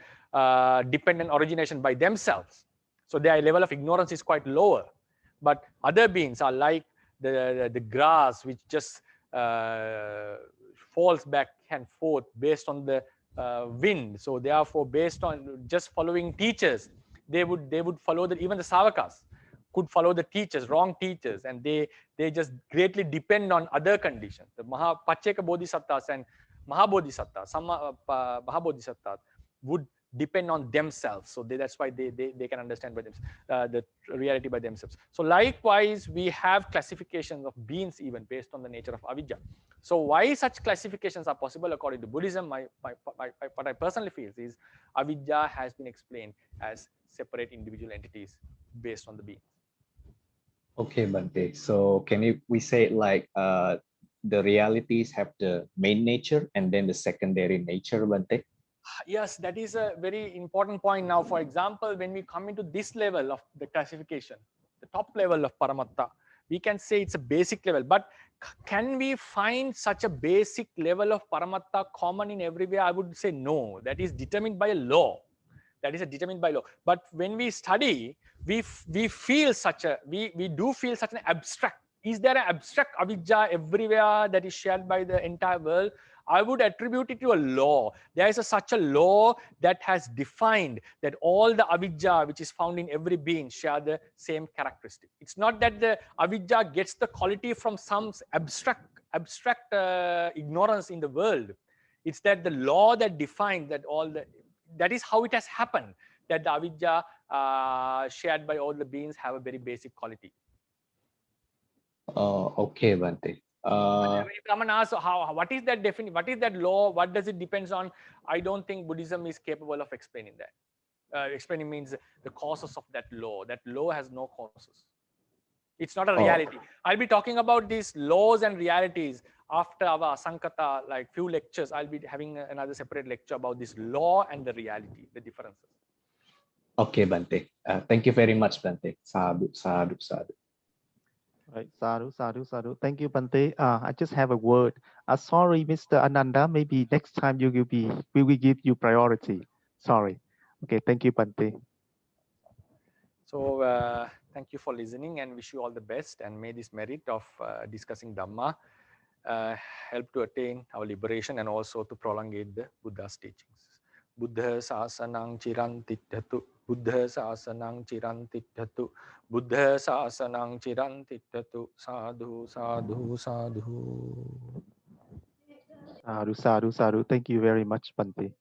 S1: dependent origination by themselves. So their level of ignorance is quite lower. But other beings are like the grass which just falls back and forth based on the wind. So therefore, based on just following teachers, they would follow even the savakas could follow the teachers, wrong teachers, and they just greatly depend on other conditions. The Pacceka Bodhisattvas and Mahabodhisattvas, some Mahabodhisattvas would depend on themselves. So that's why they can understand by themselves, the reality by themselves. So likewise, we have classifications of beings even based on the nature of avijja. So why such classifications are possible according to Buddhism, what I personally feel is avijja has been explained as separate individual entities based on the being.
S3: Okay, Bhante. So can we say it like the realities have the main nature and then the secondary nature, Bhante?
S1: Yes, that is a very important point. Now, for example, when we come into this level of the classification, the top level of Paramatta, we can say it's a basic level. But can we find such a basic level of Paramatta common in everywhere? I would say no. That is determined by a law. That is determined by law. But when we study, we feel we do feel such an abstract. Is there an abstract avijja everywhere that is shared by the entire world? I would attribute it to a law. There is such a law that has defined that all the avijja which is found in every being share the same characteristic. It's not that the avijja gets the quality from some abstract ignorance in the world. It's that the law that defines that that is how it has happened, that the avijja shared by all the beings have a very basic quality.
S3: Okay, Bhante.
S1: If someone asks what is that definition, what is that law, what does it depends on? I don't think Buddhism is capable of explaining that. Explaining means the causes of that law. That law has no causes. It's not a reality. I'll be talking about these laws and realities after our Sankata, like few lectures. I'll be having another separate lecture about this law and the reality, the differences.
S3: Okay, Bhante. Thank you very much, Bhante. Sadhu, sadhu, sadhu.
S2: Right, sadhu, sadhu, sadhu. Thank you, Bhante. I just have a word. Sorry, Mr. Ananda. Maybe next time we will give you priority. Sorry. Okay, thank you, Bhante.
S1: So thank you for listening and wish you all the best, and may this merit of discussing Dhamma help to attain our liberation and also to prolongate the Buddha's teachings. Buddha sasanang chirantitthatu. Buddha sasanang chirantitthatu. Buddha sasanang chirantitthatu. Sadhu, sadhu, sadhu.
S2: Sadhu, sadhu, sadhu. Thank you very much, Bhante.